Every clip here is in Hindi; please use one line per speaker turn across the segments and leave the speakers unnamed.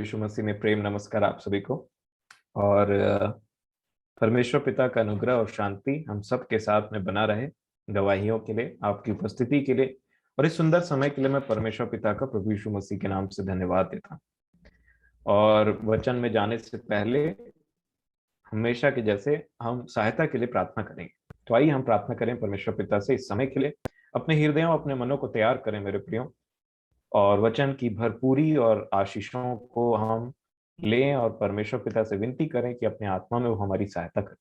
यीशु मसीह में प्रेम नमस्कार आप सभी को। और परमेश्वर पिता का अनुग्रह और शांति हम सब के साथ में बना रहे। गवाहियों के लिए, आपकी उपस्थिति के लिए और इस सुंदर समय के लिए मैं परमेश्वर पिता का प्रभु यीशु मसीह के नाम से धन्यवाद देता हूँ। और वचन में जाने से पहले हमेशा के जैसे हम सहायता के लिए प्रार्थना करेंगे। तो आइए हम प्रार्थना करें परमेश्वर पिता से इस समय के लिए। अपने हृदयों, अपने मनों को तैयार करें मेरे प्रियो, और वचन की भरपूरी और आशीषों को हम लें और परमेश्वर पिता से विनती करें कि अपने आत्मा में वो हमारी सहायता करें।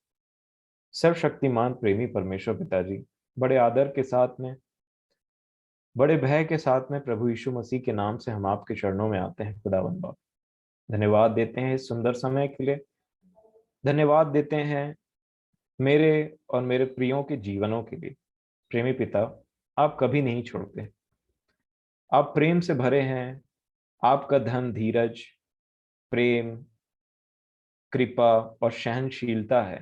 सर्वशक्तिमान प्रेमी परमेश्वर पिताजी, बड़े आदर के साथ में, बड़े भय के साथ में प्रभु यीशु मसीह के नाम से हम आपके चरणों में आते हैं। खुदावंद बाप, धन्यवाद देते हैं इस सुंदर समय के लिए। धन्यवाद देते हैं मेरे और मेरे प्रियों के जीवनों के लिए। प्रेमी पिता, आप कभी नहीं छोड़ते। आप प्रेम से भरे हैं। आपका धन धीरज, प्रेम, कृपा और सहनशीलता है।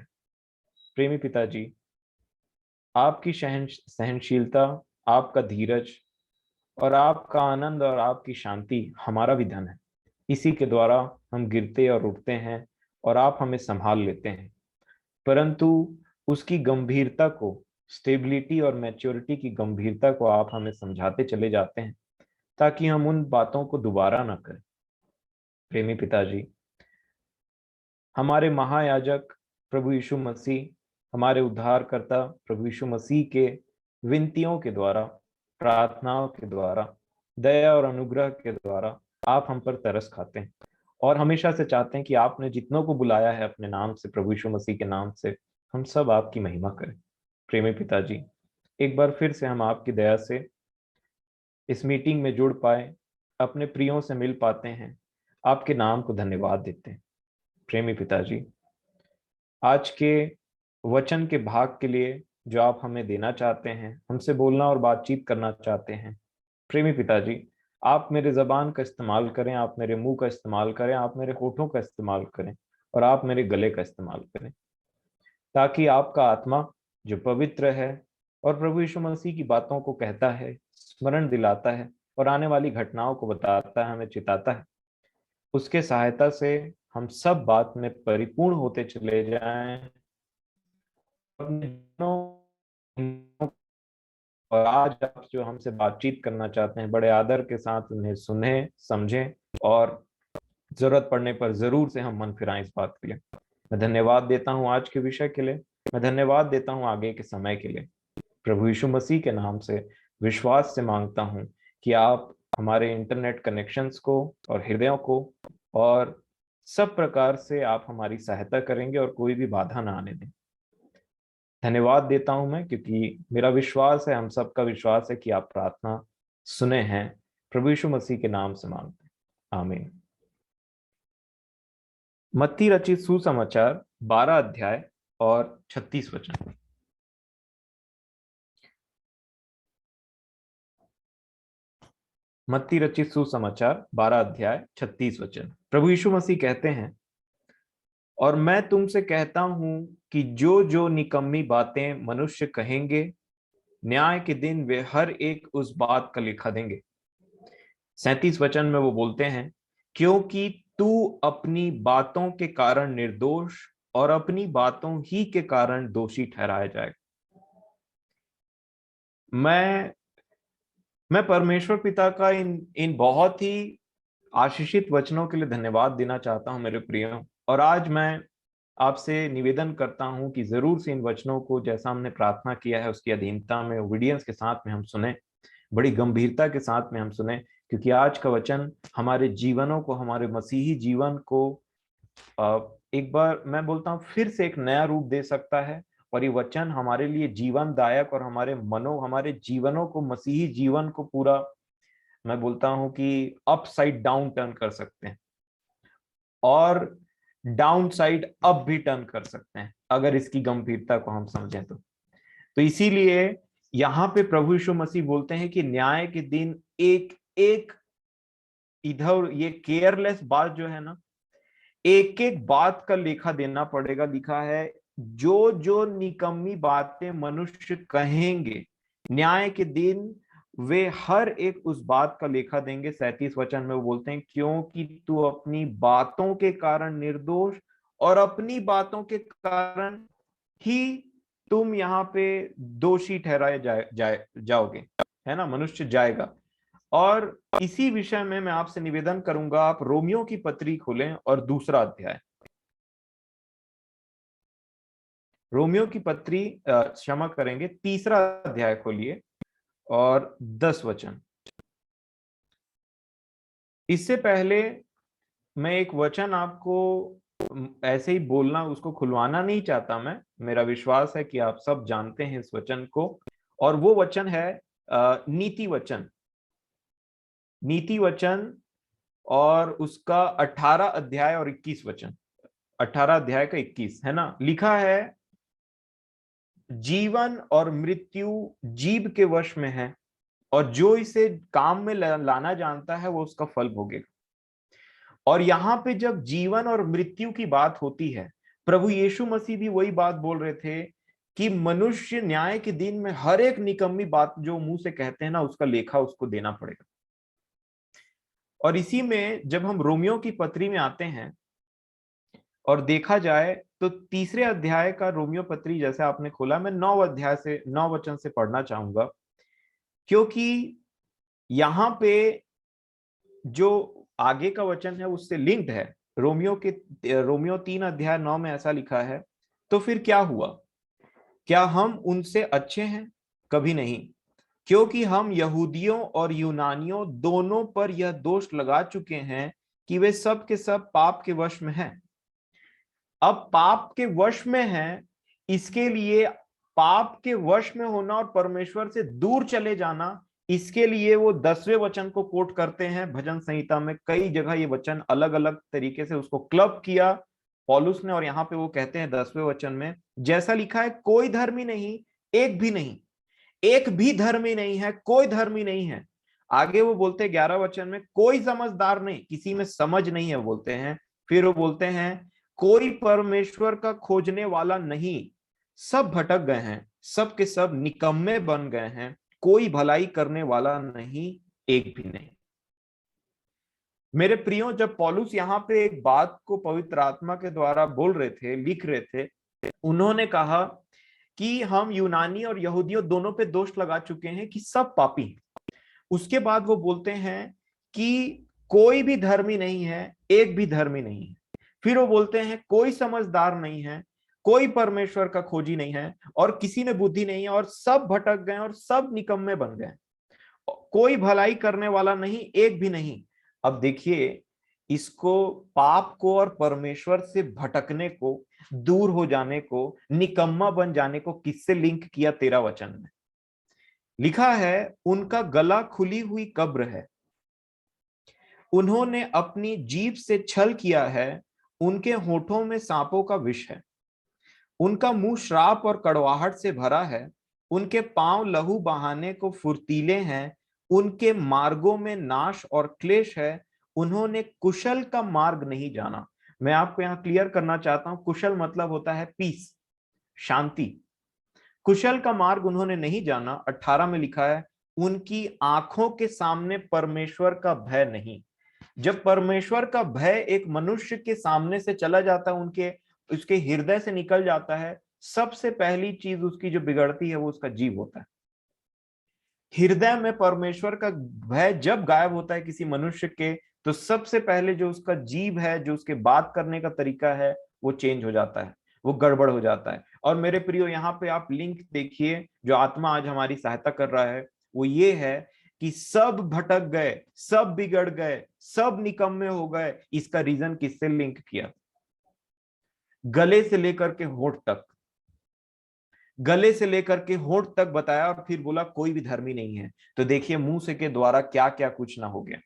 प्रेमी पिताजी, आपकी सहनशीलता, आपका धीरज और आपका आनंद और आपकी शांति हमारा भी धन है। इसी के द्वारा हम गिरते और उठते हैं और आप हमें संभाल लेते हैं। परंतु उसकी गंभीरता को, स्टेबिलिटी और मैच्योरिटी की गंभीरता को आप हमें समझाते चले जाते हैं ताकि हम उन बातों को दोबारा ना करें। प्रेमी पिताजी, हमारे महायाजक प्रभु यीशु मसीह, हमारे उद्धारकर्ता प्रभु यीशु मसीह के विनतियों के द्वारा, प्रार्थनाओं के द्वारा, दया और अनुग्रह के द्वारा आप हम पर तरस खाते हैं और हमेशा से चाहते हैं कि आपने जितनों को बुलाया है अपने नाम से, प्रभु यीशु मसीह के नाम से, हम सब आपकी महिमा करें। प्रेमी पिताजी, एक बार फिर से हम आपकी दया से इस मीटिंग में जुड़ पाए, अपने प्रियों से मिल पाते हैं, आपके नाम को धन्यवाद देते हैं। प्रेमी पिताजी, आज के वचन के भाग के लिए जो आप हमें देना चाहते हैं, हमसे बोलना और बातचीत करना चाहते हैं, प्रेमी पिताजी, आप मेरे जबान का इस्तेमाल करें, आप मेरे मुंह का इस्तेमाल करें, आप मेरे होठों का इस्तेमाल करें और आप मेरे गले का इस्तेमाल करें, ताकि आपका आत्मा जो पवित्र है और प्रभु यीशु मसीह की बातों को कहता है, स्मरण दिलाता है और आने वाली घटनाओं को बताता है, हमें चिताता है, उसके सहायता से हम सब बात में परिपूर्ण होते चले जाएं। और आज आप जो हमसे बातचीत करना चाहते हैं, बड़े आदर के साथ उन्हें सुने, समझें और जरूरत पड़ने पर जरूर से हम मन फिराएं इस बात के लिए। मैं धन्यवाद देता हूं आज के विषय के लिए। मैं धन्यवाद देता हूं आगे के समय के लिए। प्रभु यीशु मसीह के नाम से विश्वास से मांगता हूं कि आप हमारे इंटरनेट कनेक्शंस को और हृदयों को और सब प्रकार से आप हमारी सहायता करेंगे और कोई भी बाधा ना आने दें। धन्यवाद देता हूं मैं, क्योंकि मेरा विश्वास है, हम सबका विश्वास है कि आप प्रार्थना सुने हैं। प्रभु यीशु मसीह के नाम से मांगते हैं, आमीन। मत्ती रचित सुसमाचार 12 अध्याय और 36 वचन। मत्ती रचित सुसमाचार 12 अध्याय 36 वचन। प्रभु यीशु मसीह कहते हैं, और मैं तुमसे कहता हूं कि जो जो निकम्मी बातें मनुष्य कहेंगे, न्याय के दिन वे हर एक उस बात का लेखा देंगे। 37 वचन में वो बोलते हैं, क्योंकि तू अपनी बातों के कारण निर्दोष और अपनी बातों ही के कारण दोषी ठहराया जाएगा। मैं परमेश्वर पिता का इन इन बहुत ही आशीषित वचनों के लिए धन्यवाद देना चाहता हूं मेरे प्रियो। और आज मैं आपसे निवेदन करता हूं कि जरूर से इन वचनों को, जैसा हमने प्रार्थना किया है, उसकी अधीनता में, ओबीडियंस के साथ में हम सुने, बड़ी गंभीरता के साथ में हम सुने, क्योंकि आज का वचन हमारे जीवनों को, हमारे मसीही जीवन को एक बार मैं बोलता हूं फिर से एक नया रूप दे सकता है। और ये वचन हमारे लिए जीवनदायक और हमारे जीवनों को, मसीही जीवन को पूरा, मैं बोलता हूं कि अपसाइड डाउन टर्न कर सकते हैं और डाउन साइड अप भी टर्न कर सकते हैं, अगर इसकी गंभीरता को हम समझें तो इसीलिए यहां पे प्रभु यीशु मसीह बोलते हैं कि न्याय के दिन एक एक, इधर ये केयरलेस बात जो है ना, एक एक बात का लेखा देना पड़ेगा। लिखा है, जो जो निकम्मी बातें मनुष्य कहेंगे, न्याय के दिन वे हर एक उस बात का लेखा देंगे। 37 वचन में वो बोलते हैं, क्योंकि तू अपनी बातों के कारण निर्दोष और अपनी बातों के कारण ही तुम यहाँ पे दोषी ठहराए जाओगे, है ना, मनुष्य जाएगा। और इसी विषय में मैं आपसे निवेदन करूंगा, आप रोमियो की पत्री खोलें और दूसरा अध्याय, रोमियो की पत्री क्षमा करेंगे, तीसरा अध्याय खोलिए और 10 वचन। इससे पहले मैं एक वचन आपको ऐसे ही बोलना, उसको खुलवाना नहीं चाहता मैं, मेरा विश्वास है कि आप सब जानते हैं इस वचन को, और वो वचन है नीति वचन। नीति वचन और उसका 18 अध्याय और 21 वचन, 18 अध्याय का 21, है ना, लिखा है, जीवन और मृत्यु जीव के वश में है, और जो इसे काम में लाना जानता है वो उसका फल भोगेगा। और यहाँ पे जब जीवन और मृत्यु की बात होती है, प्रभु यीशु मसीह भी वही बात बोल रहे थे कि मनुष्य न्याय के दिन में हर एक निकम्मी बात जो मुंह से कहते हैं ना, उसका लेखा उसको देना पड़ेगा। और इसी में जब हम रोमियो की पत्री में आते हैं और देखा जाए तो तीसरे अध्याय का रोमियो पत्री जैसे आपने खोला, मैं 9 अध्याय से 9 वचन से पढ़ना चाहूंगा, क्योंकि यहाँ पे जो आगे का वचन है उससे लिंक्ड है। रोमियो 3 अध्याय 9 में ऐसा लिखा है, तो फिर क्या हुआ, क्या हम उनसे अच्छे हैं? कभी नहीं, क्योंकि हम यहूदियों और यूनानियों दोनों पर यह दोष लगा चुके हैं कि वे सब के सब पाप के वश में हैं। अब पाप के वश में हैं, इसके लिए पाप के वश में होना और परमेश्वर से दूर चले जाना, इसके लिए वो 10वें वचन को कोट करते हैं भजन संहिता में। कई जगह ये वचन अलग अलग तरीके से उसको क्लब किया पौलुस ने, और यहाँ पे वो कहते हैं 10वें वचन में जैसा लिखा है, कोई धर्मी नहीं, एक भी नहीं, एक भी धर्मी नहीं है, कोई धर्मी नहीं है। आगे वो बोलते हैं 11 वचन में, कोई समझदार नहीं, किसी में समझ नहीं है बोलते हैं। फिर वो बोलते हैं, कोई परमेश्वर का खोजने वाला नहीं, सब भटक गए हैं, सब के सब निकम्मे बन गए हैं, कोई भलाई करने वाला नहीं, एक भी नहीं। मेरे प्रियो, जब पौलुस यहाँ पे एक बात को पवित्र आत्मा के द्वारा बोल रहे थे, लिख रहे थे, उन्होंने कहा कि हम यूनानी और यहूदियों दोनों पे दोष लगा चुके हैं कि सब पापी हैं। उसके बाद वो बोलते हैं कि कोई भी धर्मी नहीं है, एक भी धर्मी नहीं है। फिर वो बोलते हैं कोई समझदार नहीं है, कोई परमेश्वर का खोजी नहीं है, और किसी में बुद्धि नहीं है, और सब भटक गए और सब निकम्मे बन गए, कोई भलाई करने वाला नहीं, एक भी नहीं। अब देखिए, इसको पाप को और परमेश्वर से भटकने को, दूर हो जाने को, निकम्मा बन जाने को किससे लिंक किया? 13 वचन में लिखा है, उनका गला खुली हुई कब्र है, उन्होंने अपनी जीभ से छल किया है, उनके होठों में सांपों का विष है, उनका मुंह श्राप और कड़वाहट से भरा है, उनके पांव लहू बहाने को फुर्तीले हैं, उनके मार्गों में नाश और क्लेश है, उन्होंने कुशल का मार्ग नहीं जाना। मैं आपको यहाँ क्लियर करना चाहता हूं, कुशल मतलब होता है पीस, शांति। कुशल का मार्ग उन्होंने नहीं जाना। 18 में लिखा है, उनकी आंखों के सामने परमेश्वर का भय नहीं। जब परमेश्वर का भय एक मनुष्य के सामने से चला जाता है, उनके उसके हृदय से निकल जाता है, सबसे पहली चीज उसकी जो बिगड़ती है वो उसका जीव होता है। हृदय में परमेश्वर का भय जब गायब होता है किसी मनुष्य के, तो सबसे पहले जो उसका जीव है, जो उसके बात करने का तरीका है, वो चेंज हो जाता है, वो गड़बड़ हो जाता है। और मेरे प्रियो, यहाँ पे आप लिंक देखिए, जो आत्मा आज हमारी सहायता कर रहा है वो ये है कि सब भटक गए, सब बिगड़ गए, सब निकम्मे हो गए। इसका रीजन किससे लिंक किया? गले से लेकर के होठ तक, गले से लेकर के होठ तक बताया, और फिर बोला कोई भी धर्मी नहीं है। तो देखिए मुंह से के द्वारा क्या क्या कुछ ना हो गया।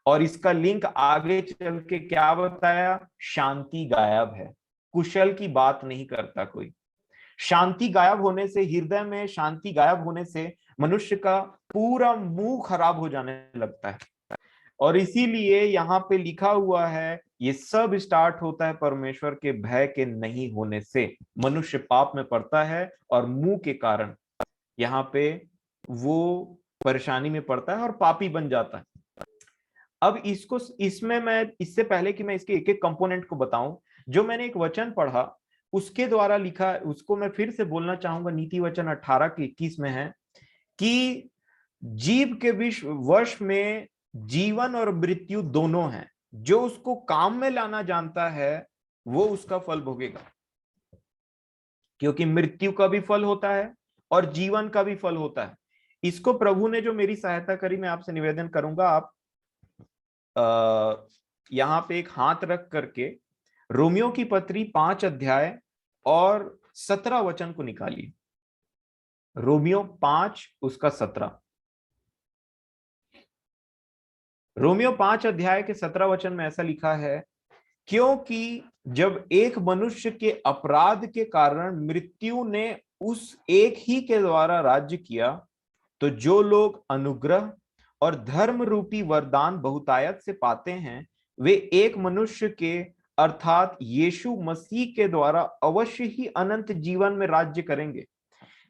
और इसका लिंक आगे चल के क्या बताया? शांति गायब है, कुशल की बात नहीं करता कोई। शांति गायब होने से, हृदय में शांति गायब होने से मनुष्य का पूरा मुंह खराब हो जाने लगता है। और इसीलिए यहाँ पे लिखा हुआ है, ये सब स्टार्ट होता है परमेश्वर के भय के नहीं होने से। मनुष्य पाप में पड़ता है और मुंह के कारण यहाँ पे वो परेशानी में पड़ता है और पापी बन जाता है। अब इसमें मैं, इससे पहले कि मैं इसके एक एक कंपोनेंट को बताऊं, जो मैंने एक वचन पढ़ा उसके द्वारा लिखा, उसको मैं फिर से बोलना चाहूंगा। नीति वचन 18 के 21 में है कि जीव के वश में जीवन और मृत्यु दोनों हैं, जो उसको काम में लाना जानता है वो उसका फल भोगेगा, क्योंकि मृत्यु का भी फल होता है और जीवन का भी फल होता है। इसको प्रभु ने जो मेरी सहायता करी, मैं आपसे निवेदन करूंगा, आप यहां पे एक हाथ रख करके रोमियो की पत्री 5 अध्याय और 17 वचन को निकालिए। रोमियो 5 उसका 17। रोमियो 5 अध्याय के 17 वचन में ऐसा लिखा है, क्योंकि जब एक मनुष्य के अपराध के कारण मृत्यु ने उस एक ही के द्वारा राज्य किया, तो जो लोग अनुग्रह और धर्म रूपी वरदान बहुतायत से पाते हैं, वे एक मनुष्य के अर्थात यीशु मसीह के द्वारा अवश्य ही अनंत जीवन में राज्य करेंगे।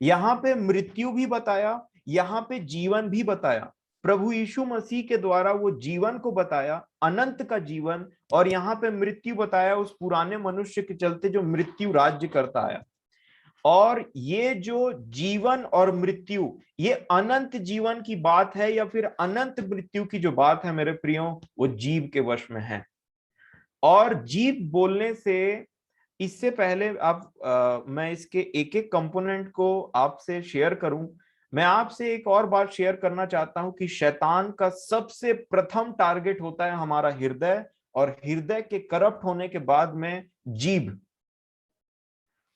यहां पे मृत्यु भी बताया, यहां पे जीवन भी बताया। प्रभु यीशु मसीह के द्वारा वो जीवन को बताया, अनंत का जीवन, और यहाँ पे मृत्यु बताया उस पुराने मनुष्य के चलते जो मृत्यु राज्य करता आया। और ये जो जीवन और मृत्यु, ये अनंत जीवन की बात है या फिर अनंत मृत्यु की जो बात है मेरे प्रियो, वो जीव के वश में है। और जीव बोलने से, इससे पहले आप मैं इसके एक एक कंपोनेंट को आपसे शेयर करूं, मैं आपसे एक और बात शेयर करना चाहता हूं कि शैतान का सबसे प्रथम टारगेट होता है हमारा हृदय, और हृदय के करप्ट होने के बाद में जीभ।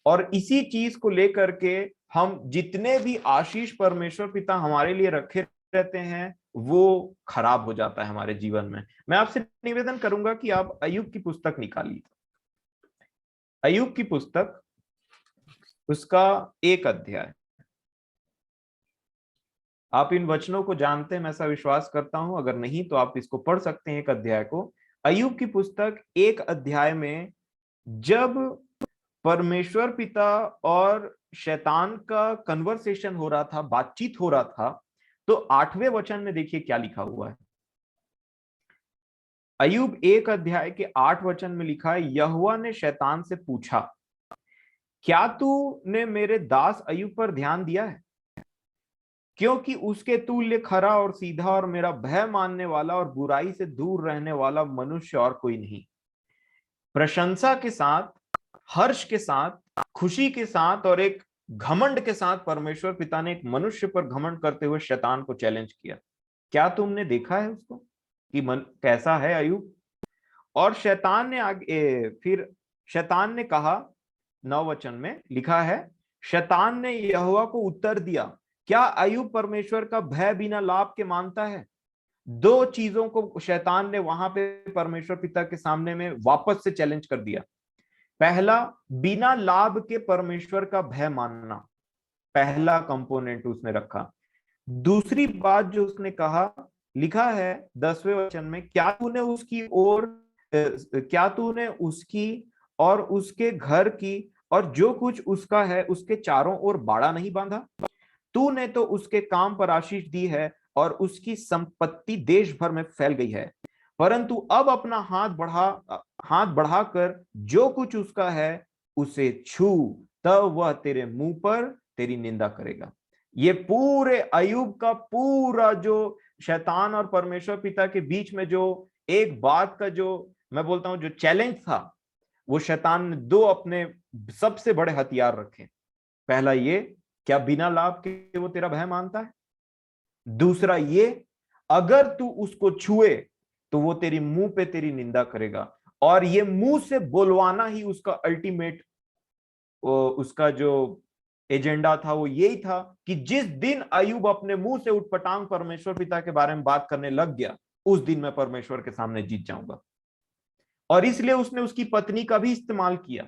और इसी चीज को लेकर के हम जितने भी आशीष परमेश्वर पिता हमारे लिए रखे रहते हैं, वो खराब हो जाता है हमारे जीवन में। मैं आपसे निवेदन करूंगा कि आप अय्यूब की पुस्तक निकालिए। अय्यूब की पुस्तक उसका 1 अध्याय। आप इन वचनों को जानते हैं, मैं ऐसा विश्वास करता हूं, अगर नहीं तो आप इसको पढ़ सकते हैं 1 अध्याय को। अय्यूब की पुस्तक 1 अध्याय में जब परमेश्वर पिता और शैतान का कन्वर्सेशन हो रहा था, बातचीत हो रहा था, तो 8वें वचन में देखिए क्या लिखा हुआ है। अय्यूब 1 अध्याय के 8 वचन में लिखा है, यहोवा ने शैतान से पूछा, क्या तूने मेरे दास अय्यूब पर ध्यान दिया है? क्योंकि उसके तुल्य खरा और सीधा और मेरा भय मानने वाला और बुराई से दूर रहने वाला मनुष्य और कोई नहीं। प्रशंसा के साथ, हर्ष के साथ, खुशी के साथ और एक घमंड के साथ परमेश्वर पिता ने एक मनुष्य पर घमंड करते हुए शैतान को चैलेंज किया। क्या तुमने देखा है उसको कि मन कैसा है अय्यूब? और शैतान ने फिर शैतान ने कहा, 9 वचन में लिखा है, शैतान ने यहोवा को उत्तर दिया, क्या अय्यूब परमेश्वर का भय बिना लाभ के मानता है? 2 चीजों को शैतान ने वहां पे परमेश्वर पिता के सामने में वापस से चैलेंज कर दिया। पहला, बिना लाभ के परमेश्वर का भय मानना, पहला कंपोनेंट उसने रखा। दूसरी बात जो उसने कहा, लिखा है 10वें वचन में, क्या तूने उसकी और उसके घर की और जो कुछ उसका है उसके चारों ओर बाड़ा नहीं बांधा? तूने तो उसके काम पर आशीष दी है और उसकी संपत्ति देश भर में फैल गई है, परंतु अब अपना हाथ बढ़ाकर जो कुछ उसका है उसे छू, तब वह तेरे मुंह पर तेरी निंदा करेगा। ये पूरे अय्यूब का पूरा जो शैतान और परमेश्वर पिता के बीच में जो एक बात का जो मैं बोलता हूं जो चैलेंज था, वो शैतान ने 2 अपने सबसे बड़े हथियार रखे। पहला ये, क्या बिना लाभ के वो तेरा भय मानता है? दूसरा ये, अगर तू उसको छुए तो वो तेरी मुंह पे तेरी निंदा करेगा। और ये मुंह से बोलवाना ही उसका अल्टीमेट, उसका जो एजेंडा था वो यही था कि जिस दिन अय्यूब अपने मुंह से उटपटांग परमेश्वर पिता के बारे में बात करने लग गया, उस दिन मैं परमेश्वर के सामने जीत जाऊंगा। और इसलिए उसने उसकी पत्नी का भी इस्तेमाल किया।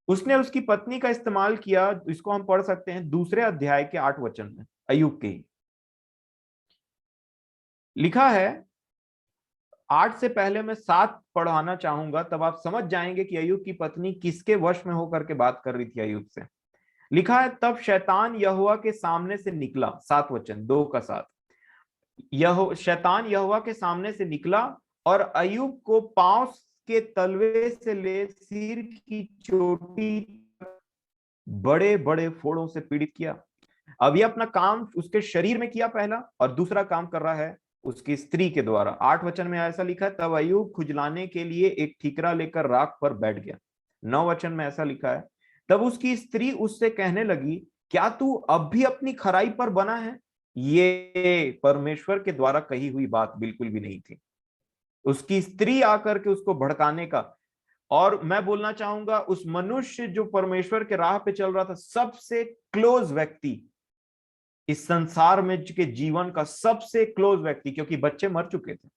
उसने उसकी पत्नी का इस्तेमाल किया। इसको हम पढ़ सकते हैं 2 अध्याय के 8 वचन में, अय्यूब के ही लिखा है। 8 से पहले मैं 7 पढ़ाना चाहूंगा, तब आप समझ जाएंगे कि अय्यूब की पत्नी किसके वश में होकर के बात कर रही थी अय्यूब से। लिखा है तब शैतान यहोवा के सामने से निकला, 7 वचन 2 का 7। यह शैतान यहोवा के सामने से निकला और अय्यूब को पांव के तलवे से ले सिर की चोटी बड़े बड़े फोड़ों से पीड़ित किया। अब ये अपना काम उसके शरीर में किया पहला, और दूसरा काम कर रहा है उसकी स्त्री के द्वारा। 8 वचन में ऐसा लिखा है तब अय्यूब खुजलाने के लिए एक ठीकरा लेकर राख पर बैठ गया। 9 वचन में ऐसा लिखा है तब उसकी स्त्री उससे कहने लगी, क्या तू अब भी अपनी खराई पर बना है? ये परमेश्वर के द्वारा कही हुई बात बिल्कुल भी नहीं थी, उसकी स्त्री आकर के उसको भड़काने का। और मैं बोलना चाहूंगा उस मनुष्य जो परमेश्वर के राह पे चल रहा था, सबसे क्लोज व्यक्ति इस संसार में के जीवन का, सबसे क्लोज व्यक्ति, क्योंकि बच्चे मर चुके थे,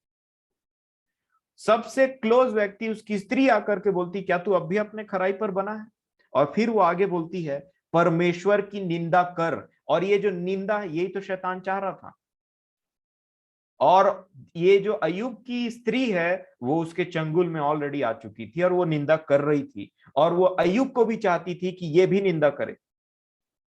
सबसे क्लोज व्यक्ति उसकी स्त्री आकर के बोलती क्या तू अब भी अपने खराई पर बना है? और फिर वो आगे बोलती है परमेश्वर की निंदा कर। और ये जो निंदा है यही तो शैतान चाह रहा था। और ये जो अय्यूब की स्त्री है वो उसके चंगुल में ऑलरेडी आ चुकी थी और वो निंदा कर रही थी, और वो अय्यूब को भी चाहती थी कि ये भी निंदा करे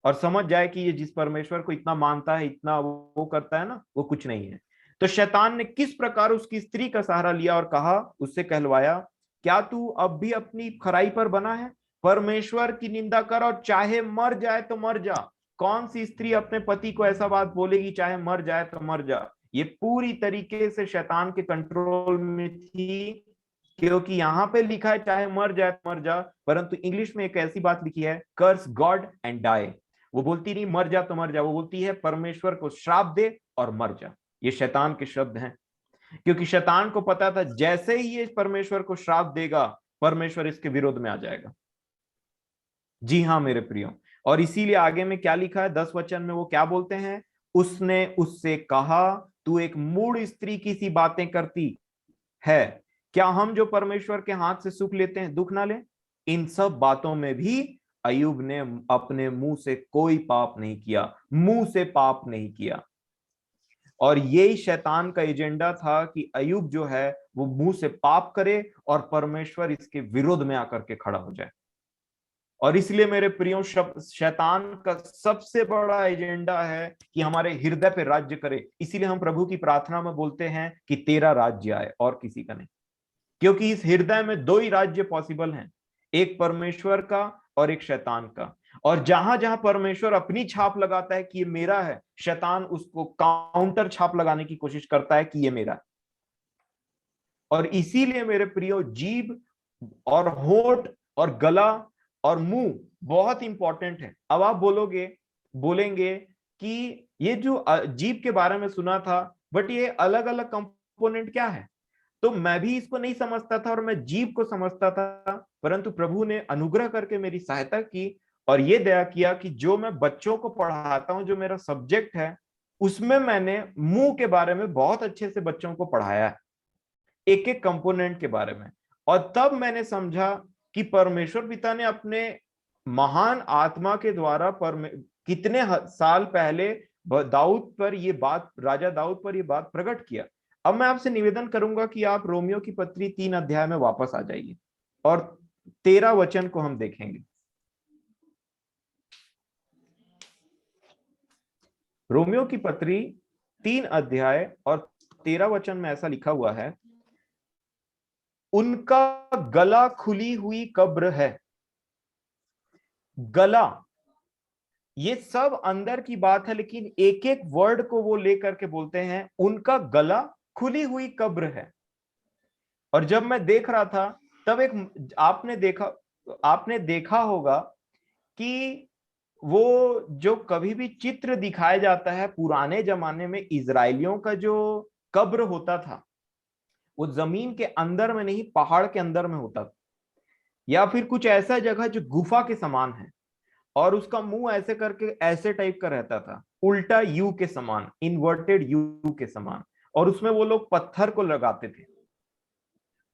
और समझ जाए कि ये जिस परमेश्वर को इतना मानता है, इतना वो करता है ना, वो कुछ नहीं है। तो शैतान ने किस प्रकार उसकी स्त्री का सहारा लिया और कहा, उससे कहलवाया, क्या तू अब भी अपनी खराई पर बना है? परमेश्वर की निंदा कर और चाहे मर जाए तो मर जा। कौन सी स्त्री अपने पति को ऐसा बात बोलेगी, चाहे मर जाए तो मर जा? ये पूरी तरीके से शैतान के कंट्रोल में थी, क्योंकि यहां पे लिखा है चाहे मर जाए तो मर जा, परंतु इंग्लिश में एक ऐसी बात लिखी है कर्स गॉड एंड डाई। वो बोलती नहीं मर जा तो मर जा, वो बोलती है परमेश्वर को श्राप दे और मर जा। ये शैतान के शब्द हैं, क्योंकि शैतान को पता था जैसे ही ये परमेश्वर को श्राप देगा परमेश्वर इसके विरोध में आ जाएगा। जी हाँ मेरे प्रियो, और इसीलिए आगे में क्या लिखा है 10 वचन में, वो क्या बोलते हैं, उसने उससे कहा तू एक मूढ़ स्त्री की सी बातें करती है, क्या हम जो परमेश्वर के हाथ से सुख लेते हैं दुख ना ले? इन सब बातों में भी अय्यूब ने अपने मुंह से कोई पाप नहीं किया, मुंह से पाप नहीं किया। और यही शैतान का एजेंडा था कि अय्यूब जो है वो मुंह से पाप करे और परमेश्वर इसके विरोध में आकर के खड़ा हो जाए। और इसलिए मेरे प्रियो शैतान का सबसे बड़ा एजेंडा है कि हमारे हृदय पे राज्य करे। इसीलिए हम प्रभु की प्रार्थना में बोलते हैं कि तेरा राज्य आए और किसी का नहीं, क्योंकि इस हृदय में दो ही राज्य पॉसिबल हैं, एक परमेश्वर का और एक शैतान का। और जहां जहां परमेश्वर अपनी छाप लगाता है कि ये मेरा है, शैतान उसको काउंटर छाप लगाने की कोशिश करता है कि ये मेरा है। और इसीलिए मेरे प्रियो जीभ और होठ और गला और मुंह बहुत इंपॉर्टेंट है। अब आप बोलेंगे कि ये जो जीभ के बारे में सुना था, बट ये अलग अलग कंपोनेंट क्या है? तो मैं भी इसको नहीं समझता था और मैं जीव को समझता था, परंतु प्रभु ने अनुग्रह करके मेरी सहायता की और ये दया किया कि जो मैं बच्चों को पढ़ाता हूं, जो मेरा सब्जेक्ट है, उसमें मैंने मुंह के बारे में बहुत अच्छे से बच्चों को पढ़ाया है, एक एक कंपोनेंट के बारे में। और तब मैंने समझा कि परमेश्वर पिता ने अपने महान आत्मा के द्वारा कितने साल पहले दाऊद पर ये बात, राजा दाऊद पर ये बात प्रकट किया। अब मैं आपसे निवेदन करूंगा कि आप रोमियो की पत्री 3 अध्याय में वापस आ जाइए और 13 वचन को हम देखेंगे। रोमियो की पत्री 3 अध्याय और 13 वचन में ऐसा लिखा हुआ है, उनका गला खुली हुई कब्र है। गला, ये सब अंदर की बात है, लेकिन एक एक वर्ड को वो लेकर के बोलते हैं उनका गला खुली हुई कब्र है। और जब मैं देख रहा था तब एक आपने देखा होगा कि वो जो कभी भी चित्र दिखाया जाता है पुराने जमाने में, इजरायलियों का जो कब्र होता था वो जमीन के अंदर में नहीं, पहाड़ के अंदर में होता था, या फिर कुछ ऐसा जगह जो गुफा के समान है, और उसका मुंह ऐसे करके ऐसे टाइप का रहता था, उल्टा यू के समान, इन्वर्टेड यू के समान, और उसमें वो लोग पत्थर को लगाते थे।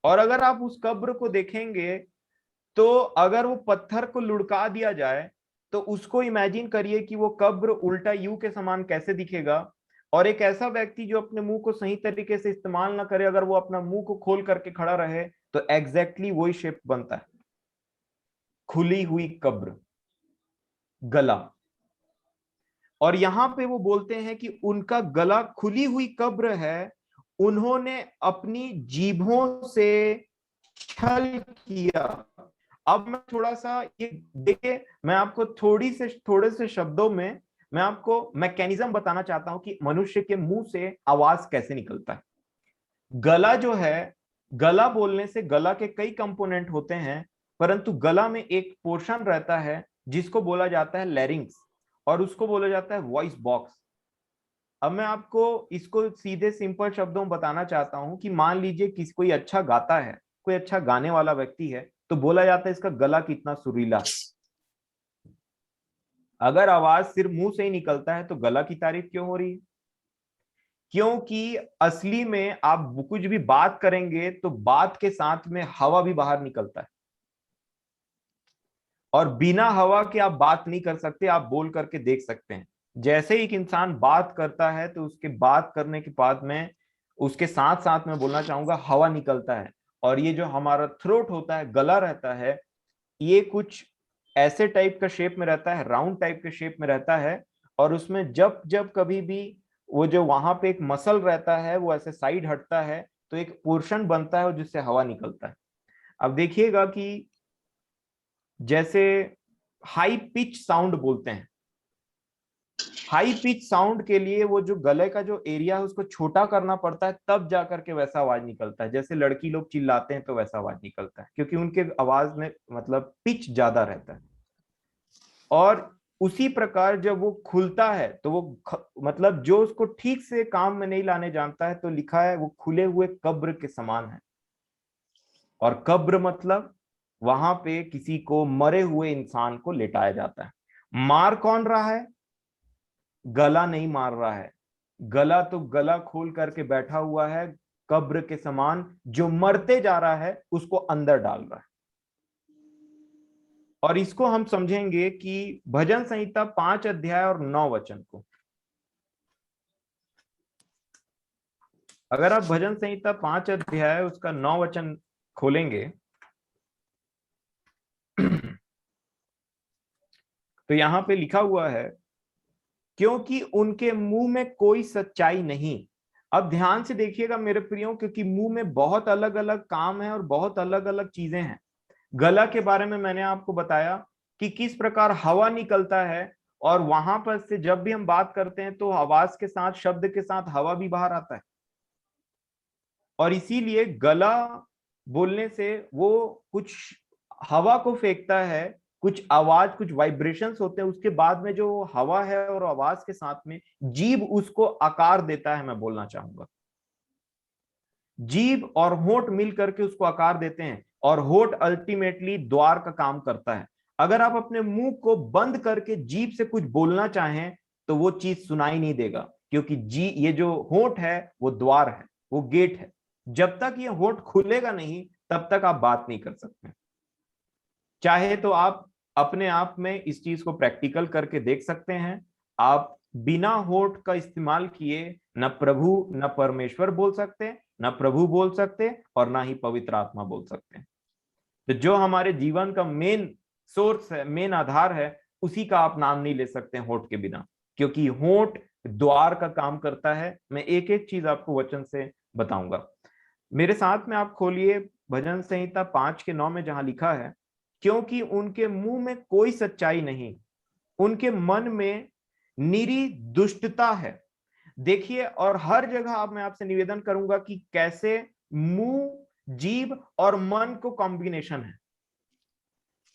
और अगर आप उस कब्र को देखेंगे तो अगर वो पत्थर को लुढ़का दिया जाए तो उसको इमेजिन करिए कि वो कब्र उल्टा यू के समान कैसे दिखेगा। और एक ऐसा व्यक्ति जो अपने मुंह को सही तरीके से इस्तेमाल ना करे, अगर वो अपना मुंह को खोल करके खड़ा रहे तो एग्जैक्टली वही शेप बनता है, खुली हुई कब्र। गला। और यहां पे वो बोलते हैं कि उनका गला खुली हुई कब्र है, उन्होंने अपनी जीभों से छल किया। अब मैं थोड़ा सा ये देखिए, मैं आपको थोड़े से शब्दों में मैं आपको मैकेनिज्म बताना चाहता हूं कि मनुष्य के मुंह से आवाज कैसे निकलता है। गला जो है, गला बोलने से गला के कई कंपोनेंट होते हैं, परंतु गला में एक पोर्शन रहता है जिसको बोला जाता है लैरिंग्स, और उसको बोला जाता है वॉइस बॉक्स। अब मैं आपको इसको सीधे सिंपल शब्दों में बताना चाहता हूं कि मान लीजिए कोई अच्छा गाता है, कोई अच्छा गाने वाला व्यक्ति है, तो बोला जाता है इसका गला कितना सुरीला है। अगर आवाज सिर्फ मुंह से ही निकलता है तो गला की तारीफ क्यों हो रही है? क्योंकि असली में आप कुछ भी बात करेंगे तो बात के साथ में हवा भी बाहर निकलता है, और बिना हवा के आप बात नहीं कर सकते। आप बोल करके देख सकते हैं, जैसे ही एक इंसान बात करता है तो उसके बात करने के बाद में उसके साथ साथ में बोलना चाहूंगा हवा निकलता है। और ये जो हमारा थ्रोट होता है, गला रहता है, ये कुछ ऐसे टाइप का शेप में रहता है, राउंड टाइप के शेप में रहता है। और उसमें जब जब कभी भी वो जो वहां पे एक मसल रहता है वो ऐसे साइड हटता है तो एक पोर्शन बनता है जिससे हवा निकलता है। अब देखिएगा कि जैसे हाई पिच साउंड बोलते हैं, हाई पिच साउंड के लिए वो जो गले का जो एरिया है उसको छोटा करना पड़ता है, तब जाकर के वैसा आवाज निकलता है। जैसे लड़की लोग चिल्लाते हैं तो वैसा आवाज निकलता है, क्योंकि उनके आवाज में मतलब पिच ज्यादा रहता है। और उसी प्रकार जब वो खुलता है तो वो मतलब जो उसको ठीक से काम में नहीं लाने जानता है तो लिखा है वो खुले हुए कब्र के समान है। और कब्र मतलब वहां पे किसी को, मरे हुए इंसान को लेटाया जाता है। मार कौन रहा है? गला नहीं मार रहा है। गला तो गला खोल करके बैठा हुआ है, कब्र के समान जो मरते जा रहा है उसको अंदर डाल रहा है। और इसको हम समझेंगे कि भजन संहिता 5 अध्याय और 9 वचन को, अगर आप भजन संहिता 5 अध्याय उसका 9 वचन खोलेंगे तो यहां पे लिखा हुआ है, क्योंकि उनके मुंह में कोई सच्चाई नहीं। अब ध्यान से देखिएगा मेरे प्रियो, क्योंकि मुंह में बहुत अलग अलग काम है और बहुत अलग अलग चीजें हैं। गला के बारे में मैंने आपको बताया कि किस प्रकार हवा निकलता है, और वहां पर से जब भी हम बात करते हैं तो आवाज के साथ, शब्द के साथ हवा भी बाहर आता है। और इसीलिए गला बोलने से वो कुछ हवा को फेंकता है, कुछ आवाज, कुछ वाइब्रेशंस होते हैं, उसके बाद में जो हवा है और आवाज के साथ में जीभ उसको आकार देता है। मैं बोलना चाहूंगा जीभ और होंठ मिल करके उसको आकार देते हैं, और होंठ अल्टीमेटली द्वार का काम करता है। अगर आप अपने मुंह को बंद करके जीभ से कुछ बोलना चाहें तो वो चीज सुनाई नहीं देगा, क्योंकि जी ये जो होंठ है वो द्वार है, वो गेट है। जब तक ये होंठ खुलेगा नहीं तब तक आप बात नहीं कर सकते। चाहे तो आप अपने आप में इस चीज को प्रैक्टिकल करके देख सकते हैं। आप बिना होठ का इस्तेमाल किए न प्रभु न परमेश्वर बोल सकते, न प्रभु बोल सकते, और ना ही पवित्र आत्मा बोल सकते। तो जो हमारे जीवन का मेन सोर्स है, मेन आधार है, उसी का आप नाम नहीं ले सकते होठ के बिना, क्योंकि होठ द्वार का काम करता है। मैं एक एक चीज आपको वचन से बताऊंगा। मेरे साथ में आप खोलिए भजन संहिता 5:9 में, जहां लिखा है, क्योंकि उनके मुंह में कोई सच्चाई नहीं, उनके मन में निरी दुष्टता है। देखिए, और हर जगह आप, मैं आपसे निवेदन करूंगा कि कैसे मुंह, जीभ और मन को कॉम्बिनेशन है।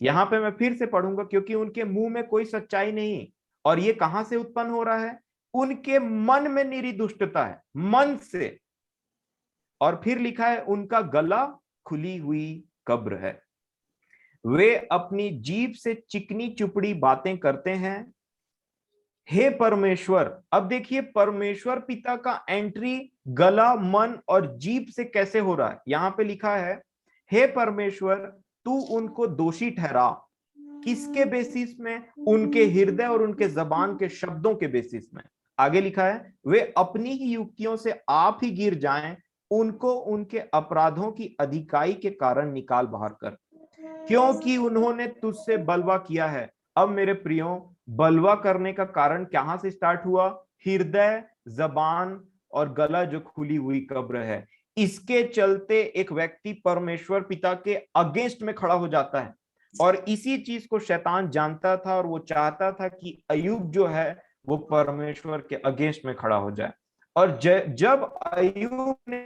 यहां पे मैं फिर से पढ़ूंगा, क्योंकि उनके मुंह में कोई सच्चाई नहीं। और ये कहां से उत्पन्न हो रहा है? उनके मन में निरी दुष्टता है, मन से। और फिर लिखा है उनका गला खुली हुई कब्र है, वे अपनी जीभ से चिकनी चुपड़ी बातें करते हैं। हे परमेश्वर, अब देखिए परमेश्वर पिता का एंट्री गला, मन और जीभ से कैसे हो रहा है। यहां पे लिखा है, हे परमेश्वर तू उनको दोषी ठहरा। किसके बेसिस में? उनके हृदय और उनके जबान के शब्दों के बेसिस में। आगे लिखा है, वे अपनी ही युक्तियों से आप ही गिर जाएं, उनको उनके अपराधों की अधिकाई के कारण निकाल बाहर कर, क्योंकि उन्होंने तुझसे बलवा किया है। अब मेरे प्रियो, बलवा करने का कारण कहां से स्टार्ट हुआ? हृदय, जबान और गला जो खुली हुई कब्र है, इसके चलते एक व्यक्ति परमेश्वर पिता के अगेंस्ट में खड़ा हो जाता है। और इसी चीज को शैतान जानता था और वो चाहता था कि अय्यूब जो है वो परमेश्वर के अगेंस्ट में खड़ा हो जाए। और जब अय्यूब ने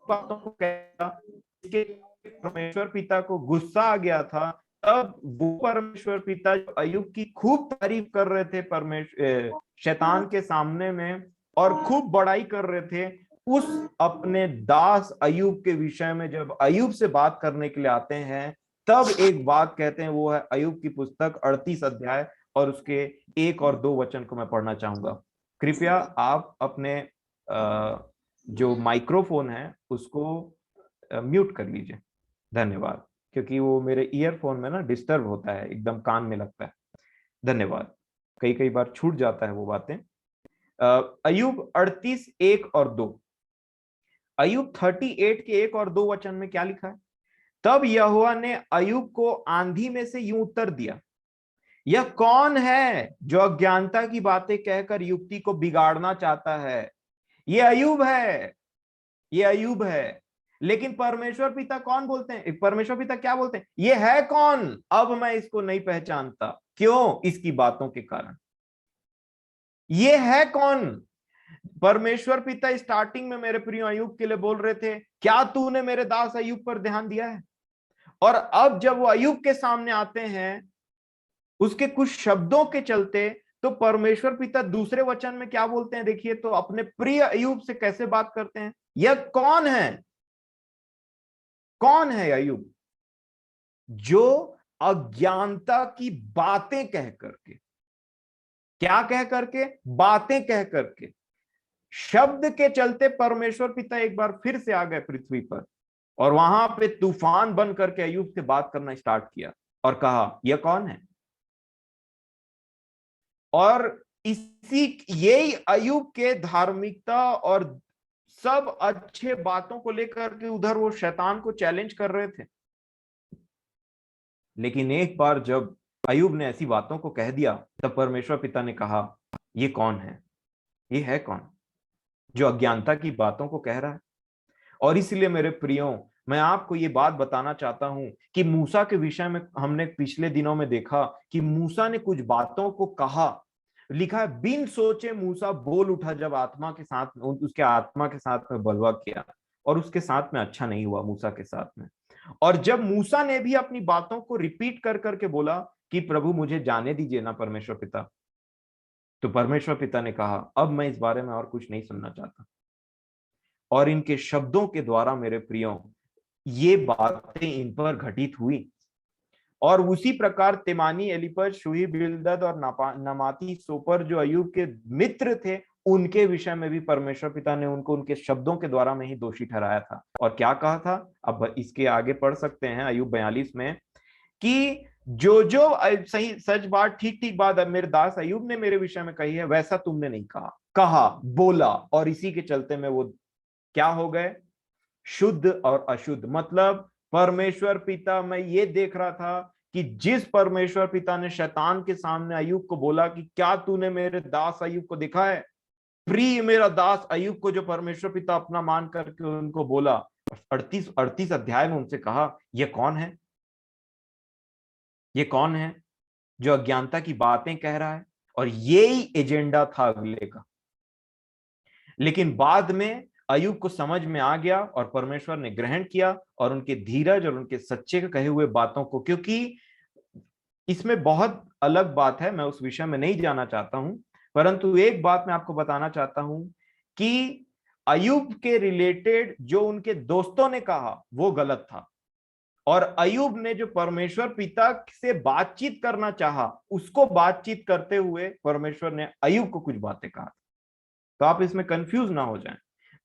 बातों को कहा, इसके परमेश्वर पिता को गुस्सा आ गया था। तब वो परमेश्वर पिता जो अय्यूब की खूब तारीफ कर रहे थे परमेश्वर शैतान के सामने में, और खूब बड़ाई कर रहे थे, उस अपने दास अय्यूब के विषय में जब अय्यूब से बात करने के लिए आते हैं, तब एक बात कहते हैं। वो है अय्यूब की पुस्तक 38 अध्याय और उसके 1 और 2 वचन को मैं पढ़ना चाहूंगा। कृपया आप अपने जो माइक्रोफोन है उसको म्यूट कर लीजिए। धन्यवाद। क्योंकि वो मेरे ईयरफोन में ना डिस्टर्ब होता है, एकदम कान में लगता है। धन्यवाद। कई कई बार छूट जाता है वो बातें। अय्यूब 38 1 और 2। अय्यूब 38 के 1 और 2 वचन में क्या लिखा है? तब यहोवा ने अय्यूब को आंधी में से यूं उत्तर दिया, यह कौन है जो अज्ञानता की बातें कहकर युक्ति को बिगाड़ना चाहता है? ये अय्यूब है, ये अय्यूब है। लेकिन परमेश्वर पिता कौन बोलते हैं? परमेश्वर पिता क्या बोलते हैं? ये है कौन? अब मैं इसको नहीं पहचानता। क्यों? इसकी बातों के कारण। ये है कौन? परमेश्वर पिता स्टार्टिंग में मेरे प्रिय अय्यूब के लिए बोल रहे थे, क्या तूने मेरे दास अय्यूब पर ध्यान दिया है? और अब जब वो अय्यूब के सामने आते हैं उसके कुछ शब्दों के चलते, तो परमेश्वर पिता दूसरे वचन में क्या बोलते हैं देखिए, तो अपने प्रिय अय्यूब से कैसे बात करते हैं। यह कौन है? कौन है अय्यूब जो अज्ञानता की बातें कह करके, क्या कह करके? बातें कह करके, शब्द के चलते परमेश्वर पिता एक बार फिर से आ गए पृथ्वी पर और वहां पे तूफान बन करके अय्यूब से बात करना स्टार्ट किया और कहा यह कौन है? और इसी यही अय्यूब के धार्मिकता और सब अच्छे बातों को लेकर के उधर वो शैतान को चैलेंज कर रहे थे। लेकिन एक बार जब अय्यूब ने ऐसी बातों को कह दिया, तब परमेश्वर पिता ने कहा ये कौन है? ये है कौन जो अज्ञानता की बातों को कह रहा है? और इसलिए मेरे प्रियो, मैं आपको ये बात बताना चाहता हूं कि मूसा के विषय में हमने पिछले दिनों में देखा कि मूसा ने कुछ बातों को कहा। लिखा है, बिन सोचे मूसा बोल उठा जब आत्मा के साथ, उसके आत्मा के साथ में बलवा किया और उसके साथ में अच्छा नहीं हुआ मूसा के साथ में। और जब मूसा ने भी अपनी बातों को रिपीट कर करके बोला कि प्रभु मुझे जाने दीजिए ना परमेश्वर पिता, तो परमेश्वर पिता ने कहा अब मैं इस बारे में और कुछ नहीं सुनना चाहता। और इनके शब्दों के द्वारा मेरे प्रियो ये बातें इन पर घटित हुई। और उसी प्रकार तेमानी, एलीपज, शूही, बिल्दद और नमाती सोपर जो अय्यूब के मित्र थे, उनके विषय में भी परमेश्वर पिता ने उनको उनके शब्दों के द्वारा में ही दोषी ठहराया था। और क्या कहा था? अब इसके आगे पढ़ सकते हैं अय्यूब 42 में कि जो जो सही सच बात, ठीक ठीक बात मेरे दास अय्यूब ने मेरे विषय में कही है, वैसा तुमने नहीं कहा, कहा, बोला। और इसी के चलते में वो क्या हो गए? शुद्ध और अशुद्ध। मतलब परमेश्वर पिता, मैं ये देख रहा था कि जिस परमेश्वर पिता ने शैतान के सामने अय्यूब को बोला कि क्या तूने मेरे दास अय्यूब को देखा है, प्रिय मेरा दास अय्यूब को जो परमेश्वर पिता अपना मान करके उनको बोला, 38 अध्याय में उनसे कहा यह कौन है? ये कौन है जो अज्ञानता की बातें कह रहा है? और यही एजेंडा था अगले का। लेकिन बाद में अय्यूब को समझ में आ गया और परमेश्वर ने ग्रहण किया और उनके धीरज और उनके सच्चे कहे हुए बातों को, क्योंकि इसमें बहुत अलग बात है, मैं उस विषय में नहीं जाना चाहता हूं, परंतु एक बात मैं आपको बताना चाहता हूं कि अय्यूब के रिलेटेड जो उनके दोस्तों ने कहा वो गलत था, और अय्यूब ने जो परमेश्वर पिता से बातचीत करना चाहा, उसको बातचीत करते हुए परमेश्वर ने अय्यूब को कुछ बातें कहा। तो आप इसमें कंफ्यूज ना हो जाएं।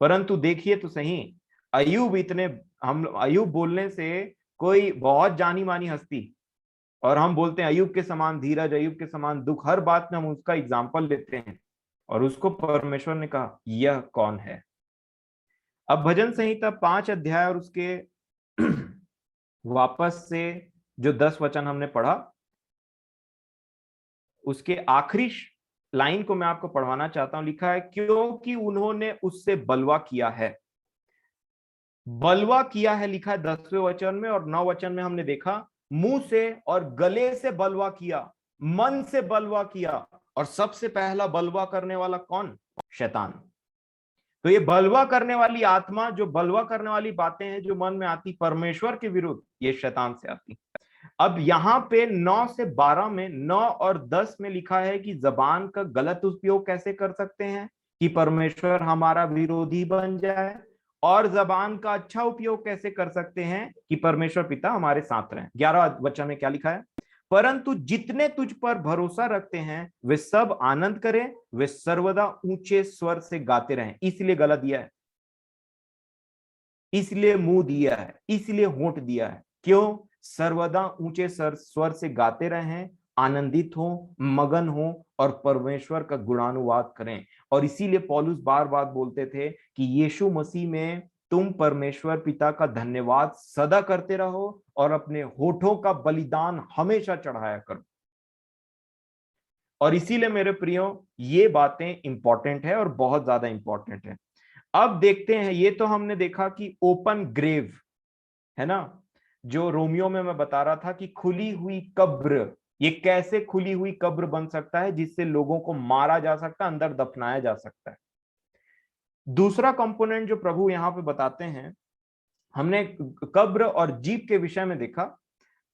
परंतु देखिए तो सही, अय्यूब इतने, हम अय्यूब बोलने से कोई बहुत जानी मानी हस्ती, और हम बोलते हैं अय्यूब के समान धीरज, अय्यूब के समान दुख, हर बात में हम उसका एग्जाम्पल लेते हैं। और उसको परमेश्वर ने कहा यह कौन है? अब भजन संहिता 5 अध्याय और उसके वापस से जो 10 वचन हमने पढ़ा, उसके आखिरी लाइन को मैं आपको पढ़वाना चाहता हूं। लिखा है, क्योंकि उन्होंने उससे बलवा किया है। बलवा किया है लिखा है 10वें वचन में, और 9 वचन में हमने देखा मुंह से और गले से बलवा किया, मन से बलवा किया। और सबसे पहला बलवा करने वाला कौन? शैतान। तो ये बलवा करने वाली आत्मा, जो बलवा करने वाली बातें हैं जो मन में आती परमेश्वर के विरुद्ध, ये शैतान से आती। अब यहां पे 9 से 12 में, 9 और 10 में लिखा है कि जबान का गलत उपयोग कैसे कर सकते हैं कि परमेश्वर हमारा विरोधी बन जाए, और जबान का अच्छा उपयोग कैसे कर सकते हैं कि परमेश्वर पिता हमारे साथ रहे। 11 वचन में क्या लिखा है? परंतु जितने तुझ पर भरोसा रखते हैं वे सब आनंद करें, वे सर्वदा ऊंचे स्वर से गाते रहें। इसलिए गला दिया है, इसलिए मुंह दिया है, इसलिए होंठ दिया है। क्यों? सर्वदा ऊंचे स्वर से गाते रहें, आनंदित हो, मगन हो, और परमेश्वर का गुणानुवाद करें। और इसीलिए पौलुस बार बार बोलते थे कि यीशु मसीह में तुम परमेश्वर पिता का धन्यवाद सदा करते रहो और अपने होठों का बलिदान हमेशा चढ़ाया करो। और इसीलिए मेरे प्रियो, ये बातें इंपॉर्टेंट है और बहुत ज्यादा इंपॉर्टेंट है। अब देखते हैं, ये तो हमने देखा कि ओपन ग्रेव है ना, जो रोमियो में मैं बता रहा था कि खुली हुई कब्र, ये कैसे खुली हुई कब्र बन सकता है जिससे लोगों को मारा जा सकता है, अंदर दफनाया जा सकता है। दूसरा कंपोनेंट जो प्रभु यहां पे बताते हैं, हमने कब्र और जीव के विषय में देखा,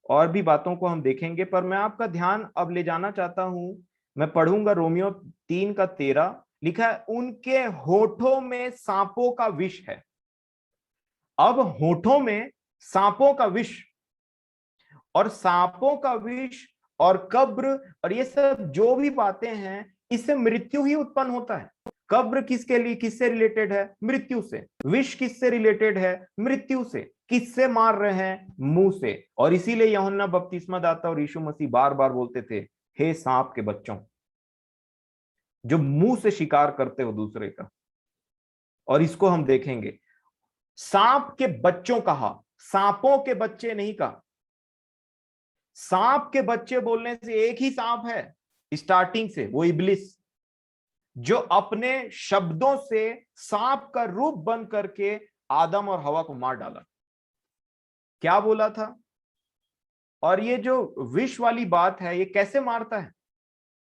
और भी बातों को हम देखेंगे, पर मैं आपका ध्यान अब ले जाना चाहता हूं। मैं पढ़ूंगा रोमियो 3:13। लिखा है, उनके होठों में सांपों का विष है। अब होठों में सांपों का विष, और सांपों का विष और कब्र और ये सब जो भी बातें हैं, इससे मृत्यु ही उत्पन्न होता है। कब्र किसके लिए, किससे रिलेटेड है? मृत्यु से। विष किससे रिलेटेड है? मृत्यु से। किससे मार रहे हैं? मुंह से। और इसीलिए यूहन्ना बपतिस्मा दाता और यीशु मसीह बार बार बोलते थे, हे सांप के बच्चों, जो मुंह से शिकार करते हो दूसरे का। और इसको हम देखेंगे, सांप के बच्चों कहा, सांपों के बच्चे नहीं कहा। सांप के बच्चे बोलने से एक ही सांप है स्टार्टिंग से, वो इब्लिस, जो अपने शब्दों से सांप का रूप बन करके आदम और हवा को मार डाला। क्या बोला था? और ये जो विष वाली बात है, ये कैसे मारता है?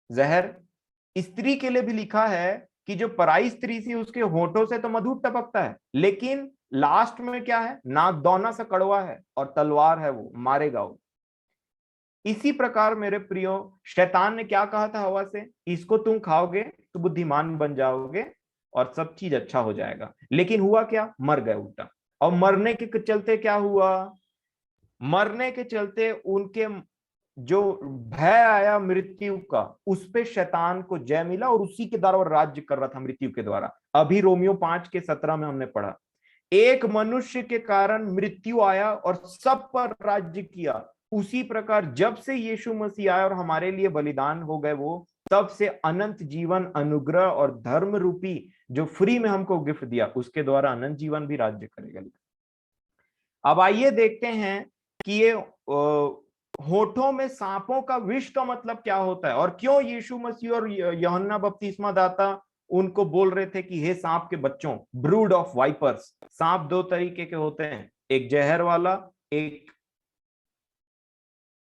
जहर। स्त्री के लिए भी लिखा है कि जो पराई स्त्री थी उसके होठों से तो मधु टपकता है, लेकिन लास्ट में क्या है? नागदौना सा कड़वा है और तलवार है, वो मारेगा वो। इसी प्रकार मेरे प्रियो, शैतान ने क्या कहा था हवा से? इसको तुम खाओगे तो बुद्धिमान बन जाओगे और सब चीज अच्छा हो जाएगा। लेकिन हुआ क्या? मर गए उल्टा। और मरने के चलते क्या हुआ? मरने के चलते उनके जो भय आया मृत्यु का, उस पे शैतान को जय मिला और उसी के द्वारा राज्य कर रहा था मृत्यु के द्वारा। अभी रोमियो 5:17 में हमने पढ़ा, एक मनुष्य के कारण मृत्यु आया और सब पर राज्य किया। उसी प्रकार जब से यीशु मसीह आया और हमारे लिए बलिदान हो गए वो, तब से अनंत जीवन, अनुग्रह और धर्म रूपी जो फ्री में हमको गिफ्ट दिया, उसके द्वारा अनंत जीवन भी राज्य करेगा। अब आइए देखते हैं कि ये होठों में सांपों का विष का मतलब क्या होता है, और क्यों यीशु मसीह और यूहन्ना बपतिस्मा दाता उनको बोल रहे थे कि हे सांप के बच्चों, ब्रूड ऑफ वाइपर्स। सांप दो तरीके के होते हैं, एक जहर वाला, एक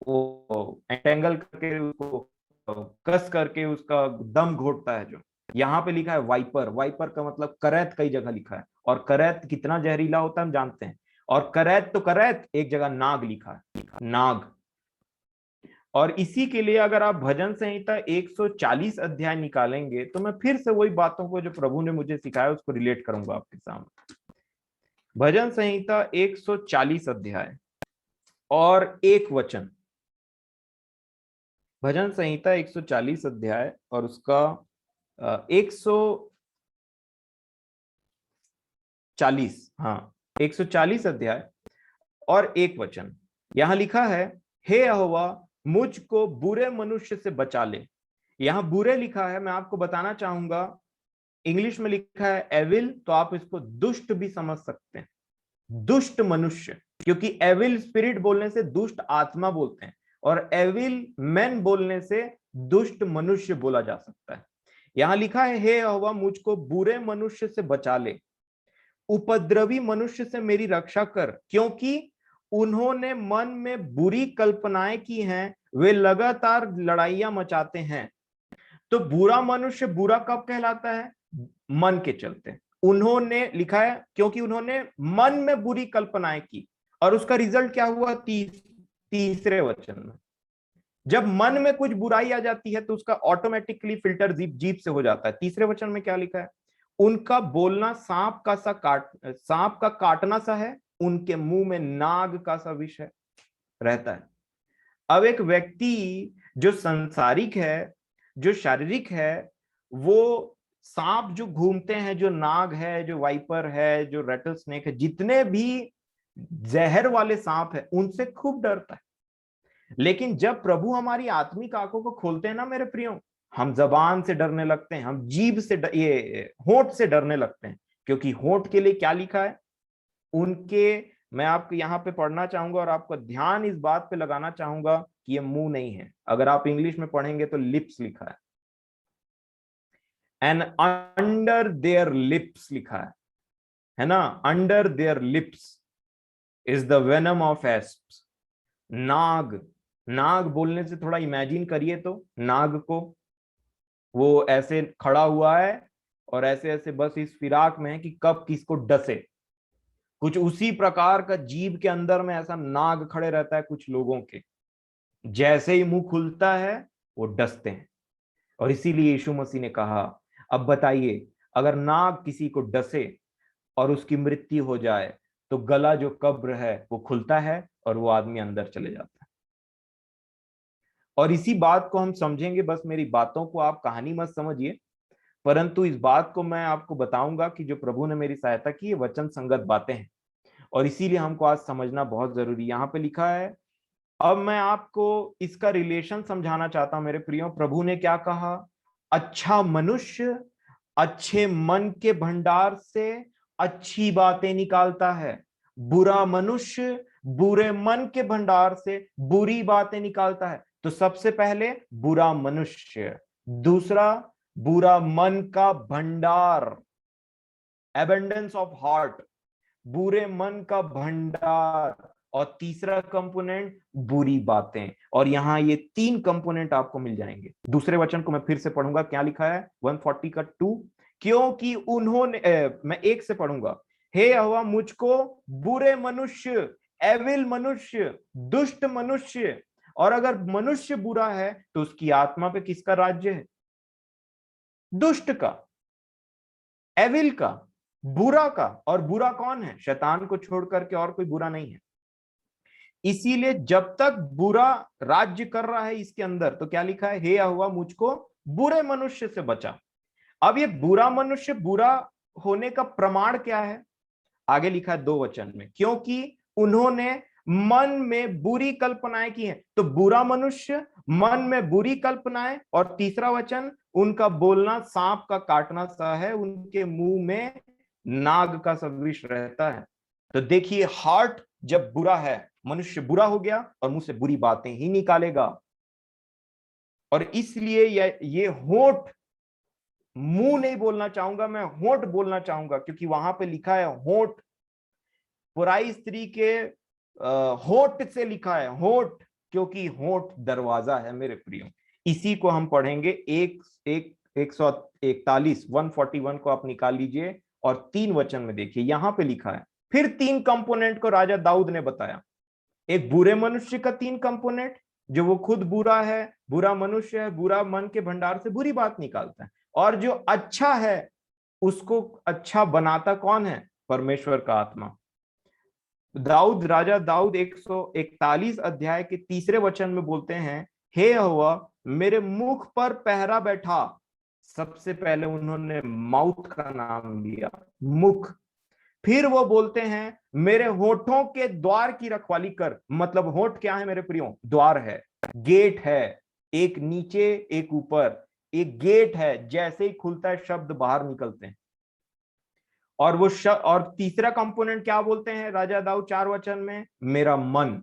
वो एंटेंगल करके उसको कस करके उसका दम घोटता है। जो यहाँ पे लिखा है वाइपर, वाइपर का मतलब करैत कई जगह लिखा है, और करैत कितना जहरीला होता है हम जानते हैं। और करैत तो करैत, एक जगह नाग लिखा है, नाग। और इसी के लिए अगर आप भजन संहिता 140 अध्याय निकालेंगे तो मैं फिर से वही बातों को जो प्रभु ने मुझे सिखाया उसको रिलेट करूंगा आपके सामने। भजन संहिता 140 अध्याय और 1 वचन। भजन संहिता 140 अध्याय और उसका 140, हाँ 140 अध्याय और 1 वचन। यहां लिखा है, हे यहोवा मुझको बुरे मनुष्य से बचा ले। यहां बुरे लिखा है, मैं आपको बताना चाहूंगा, इंग्लिश में लिखा है एविल, तो आप इसको दुष्ट भी समझ सकते हैं, दुष्ट मनुष्य। क्योंकि एविल स्पिरिट बोलने से दुष्ट आत्मा बोलते हैं, और एविल मैन बोलने से दुष्ट मनुष्य बोला जा सकता है। यहां लिखा है, हे यहोवा मुझको बुरे मनुष्य से बचा ले, उपद्रवी मनुष्य से मेरी रक्षा कर, क्योंकि उन्होंने मन में बुरी कल्पनाएं की हैं, वे लगातार लड़ाइयां मचाते हैं। तो बुरा मनुष्य बुरा कब कहलाता है? मन के चलते। उन्होंने लिखा है क्योंकि उन्होंने मन में बुरी कल्पनाएं की, और उसका रिजल्ट क्या हुआ? तीसरे वचन में जब मन में कुछ बुराई आ जाती है तो उसका ऑटोमेटिकली फिल्टर जीभ से हो जाता है। तीसरे वचन में क्या लिखा है? उनका बोलना सांप का काटना सा है, उनके मुंह में नाग का सा विष है रहता है। अब एक व्यक्ति जो संसारिक है, जो शारीरिक है, वो सांप जो घूमते हैं, जो नाग है, जो वाइपर है, जो रेटल स्नेक है, जितने भी जहर वाले सांप है, उनसे खूब डरता है। लेकिन जब प्रभु हमारी आत्मिक आंखों को खोलते हैं ना मेरे प्रियो, हम जबान से डरने लगते हैं, हम जीभ से ये होंठ से डरने लगते हैं। क्योंकि होंठ के लिए क्या लिखा है? उनके, मैं आपको यहाँ पे पढ़ना चाहूंगा और आपको ध्यान इस बात पे लगाना चाहूंगा कि ये मुंह नहीं है। अगर आप इंग्लिश में पढ़ेंगे तो लिप्स लिखा है, एंड अंडर देयर लिप्स लिखा है ना? Under their lips is the venom of asps. नाग, नाग बोलने से थोड़ा इमेजिन करिए तो नाग को, वो ऐसे खड़ा हुआ है और ऐसे ऐसे बस इस फिराक में है कि कब किसको डसे। कुछ उसी प्रकार का जीभ के अंदर में ऐसा नाग खड़े रहता है कुछ लोगों के। जैसे ही मुंह खुलता है वो डसते हैं। और इसीलिए यीशु मसीह ने कहा, अब बताइए, अगर नाग किसी को डसे और उसकी मृत्यु हो जाए तो गला जो कब्र है वो खुलता है और वो आदमी अंदर चले जाता है। और इसी बात को हम समझेंगे, बस मेरी बातों को आप कहानी मत समझिए, परंतु इस बात को मैं आपको बताऊंगा कि जो प्रभु ने मेरी सहायता की, ये वचन संगत बातें हैं और इसीलिए हमको आज समझना बहुत जरूरी। यहाँ पे लिखा है, अब मैं आपको इसका रिलेशन समझाना चाहता हूं मेरे प्रियो। प्रभु ने क्या कहा? अच्छा मनुष्य अच्छे मन के भंडार से अच्छी बातें निकालता है, बुरा मनुष्य बुरे मन के भंडार से बुरी बातें निकालता है। तो सबसे पहले बुरा मनुष्य, दूसरा बुरा मन का भंडार, एबंडेंस ऑफ हार्ट, बुरे मन का भंडार, और तीसरा कंपोनेंट बुरी बातें। और यहां ये तीन कंपोनेंट आपको मिल जाएंगे। दूसरे वचन को मैं फिर से पढ़ूंगा, क्या लिखा है 140 का 2, क्योंकि उन्होंने मैं एक से पढ़ूंगा, हे यहोवा मुझको बुरे मनुष्य, एविल मनुष्य, दुष्ट मनुष्य, और अगर मनुष्य बुरा है तो उसकी आत्मा पे किसका राज्य है? दुष्ट का, एविल का, बुरा का। और बुरा कौन है? शैतान को छोड़ करके और कोई बुरा नहीं है। इसीलिए जब तक बुरा राज्य कर रहा है इसके अंदर, तो क्या लिखा है? हे यहोवा मुझको बुरे मनुष्य से बचा। अब ये बुरा मनुष्य बुरा होने का प्रमाण क्या है? आगे लिखा है 2 वचन में, क्योंकि उन्होंने मन में बुरी कल्पनाएं की हैं। तो बुरा मनुष्य, मन में बुरी कल्पनाएं, और तीसरा वचन, उनका बोलना सांप का काटना सा है, उनके मुंह में नाग का सदृश रहता है। तो देखिए, हार्ट जब बुरा है, मनुष्य बुरा हो गया और मुंह से बुरी बातें ही निकालेगा। और इसलिए ये होंठ, मुंह नहीं बोलना चाहूंगा मैं, होंठ बोलना चाहूंगा, क्योंकि वहां पे लिखा है होंठ, पुराई स्त्री के होंठ से लिखा है होंठ, क्योंकि होंठ दरवाजा है मेरे प्रियो। इसी को हम पढ़ेंगे 141 को आप निकाल लीजिए और 3 वचन में देखिए, यहां पे लिखा है, फिर 3 कंपोनेंट को राजा दाऊद ने बताया। एक बुरे मनुष्य का 3 कंपोनेंट, जो वो खुद बुरा है, बुरा मनुष्य है, बुरा मन के भंडार से बुरी बात निकालता है, और जो अच्छा है उसको अच्छा बनाता कौन है? परमेश्वर का आत्मा। दाऊद, राजा दाऊद 141 अध्याय के 3 वचन में बोलते हैं, हे यहोवा मेरे मुख पर पहरा बैठा। सबसे पहले उन्होंने माउथ का नाम लिया, मुख। फिर वो बोलते हैं, मेरे होठों के द्वार की रखवाली कर। मतलब होठ क्या है मेरे प्रियो? द्वार है, गेट है, एक नीचे एक ऊपर, एक गेट है, जैसे ही खुलता है शब्द बाहर निकलते हैं। और वो और तीसरा कंपोनेंट क्या बोलते हैं राजा दाऊद 4 वचन में? मेरा मन।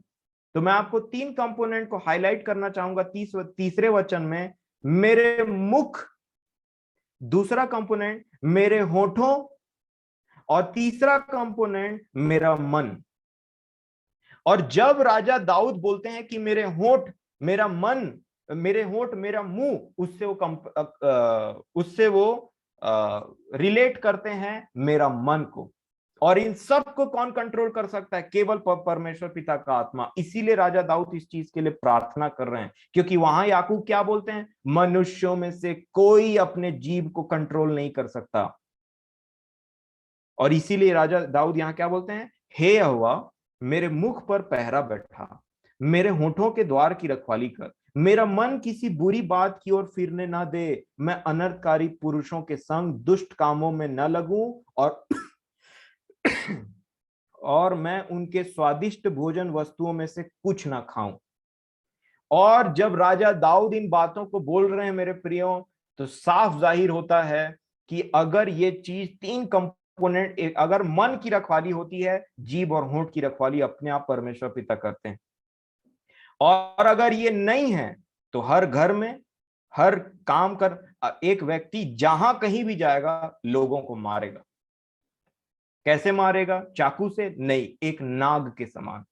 तो मैं आपको 3 कंपोनेंट को हाईलाइट करना चाहूंगा तीसरे वचन में, मेरे मुख, दूसरा कंपोनेंट मेरे होठों, और तीसरा कंपोनेंट मेरा मन। और जब राजा दाऊद बोलते हैं कि मेरे होठ मेरा मन, मेरे होठ मेरा मुंह, उससे वो रिलेट करते हैं मेरा मन को। और इन सब को कौन कंट्रोल कर सकता है? केवल परमेश्वर पिता का आत्मा। इसीलिए राजा दाऊद इस चीज के लिए प्रार्थना कर रहे हैं, क्योंकि वहां याकूब क्या बोलते हैं? मनुष्यों में से कोई अपने जीव को कंट्रोल नहीं कर सकता। और इसीलिए राजा दाऊद यहां क्या बोलते हैं? हे यहोवा, मेरे मुख पर पहरा बैठा, मेरे होठों के द्वार की रखवाली कर, मेरा मन किसी बुरी बात की ओर फिरने ना दे, मैं अनर्थकारी पुरुषों के संग दुष्ट कामों में न लगूं, और मैं उनके स्वादिष्ट भोजन वस्तुओं में से कुछ ना खाऊं। और जब राजा दाऊद इन बातों को बोल रहे हैं मेरे प्रियो, तो साफ जाहिर होता है कि अगर ये चीज 3 कंपोनेंट, अगर मन की रखवाली होती है, जीभ और होंठ की रखवाली अपने आप परमेश्वर पिता करते हैं। और अगर ये नहीं है तो हर घर में, हर काम कर, एक व्यक्ति जहां कहीं भी जाएगा लोगों को मारेगा। कैसे मारेगा? चाकू से नहीं, एक नाग के समान,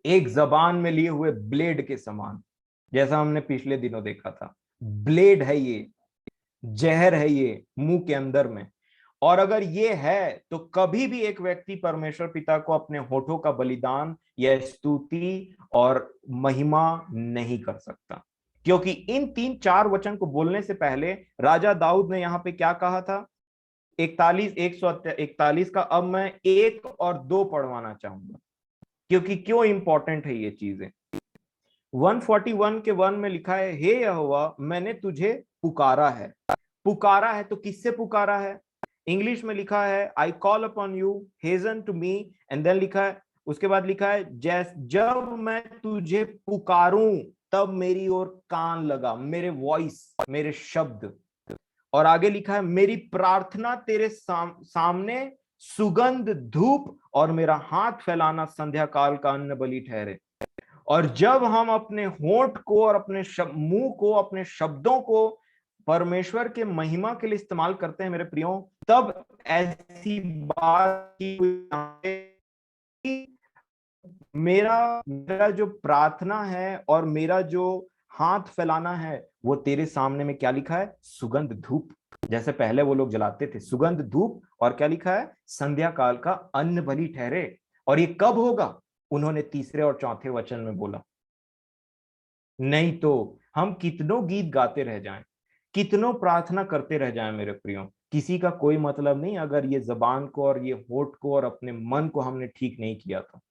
एक जबान में लिए हुए ब्लेड के समान, जैसा हमने पिछले दिनों देखा था। ब्लेड है ये, जहर है ये मुंह के अंदर में। और अगर ये है तो कभी भी एक व्यक्ति परमेश्वर पिता को अपने होठों का बलिदान या स्तुति और महिमा नहीं कर सकता, क्योंकि इन 3-4 वचन को बोलने से पहले राजा दाऊद ने यहां पे क्या कहा था? 141 का अब मैं 1 और 2 पढ़वाना चाहूंगा, क्योंकि क्यों इंपॉर्टेंट है ये चीजें। 141 के 1 में लिखा है, हे यहोवा, मैंने तुझे पुकारा है। पुकारा है तो किससे पुकारा है? इंग्लिश में लिखा है, I call upon you, hasten to me, and then लिखा है, उसके बाद लिखा है, जब मैं तुझे पुकारूं तब मेरी ओर कान लगा, मेरे वॉइस, मेरे शब्द। और आगे लिखा है, मेरी प्रार्थना तेरे सामने सुगंध धूप, और मेरा हाथ फैलाना संध्या काल का अन्न बलि ठहरे। और जब हम अपने होंठ को और अपने मुंह को, अपने शब्दों को परमेश्वर के महिमा के लिए इस्तेमाल करते हैं मेरे प्रियो, तब ऐसी बात की मेरा जो प्रार्थना है और मेरा जो हाथ फैलाना है, वो तेरे सामने में क्या लिखा है? सुगंध धूप। जैसे पहले वो लोग जलाते थे सुगंध धूप, और क्या लिखा है? संध्या काल का अन्न बलि ठहरे। और ये कब होगा? उन्होंने तीसरे और चौथे वचन में बोला। नहीं तो हम कितनों गीत गाते रह जाएं, कितनों प्रार्थना करते रह जाएं मेरे प्रियो, किसी का कोई मतलब नहीं अगर ये जबान को और ये होठ को और अपने मन को हमने ठीक नहीं किया था।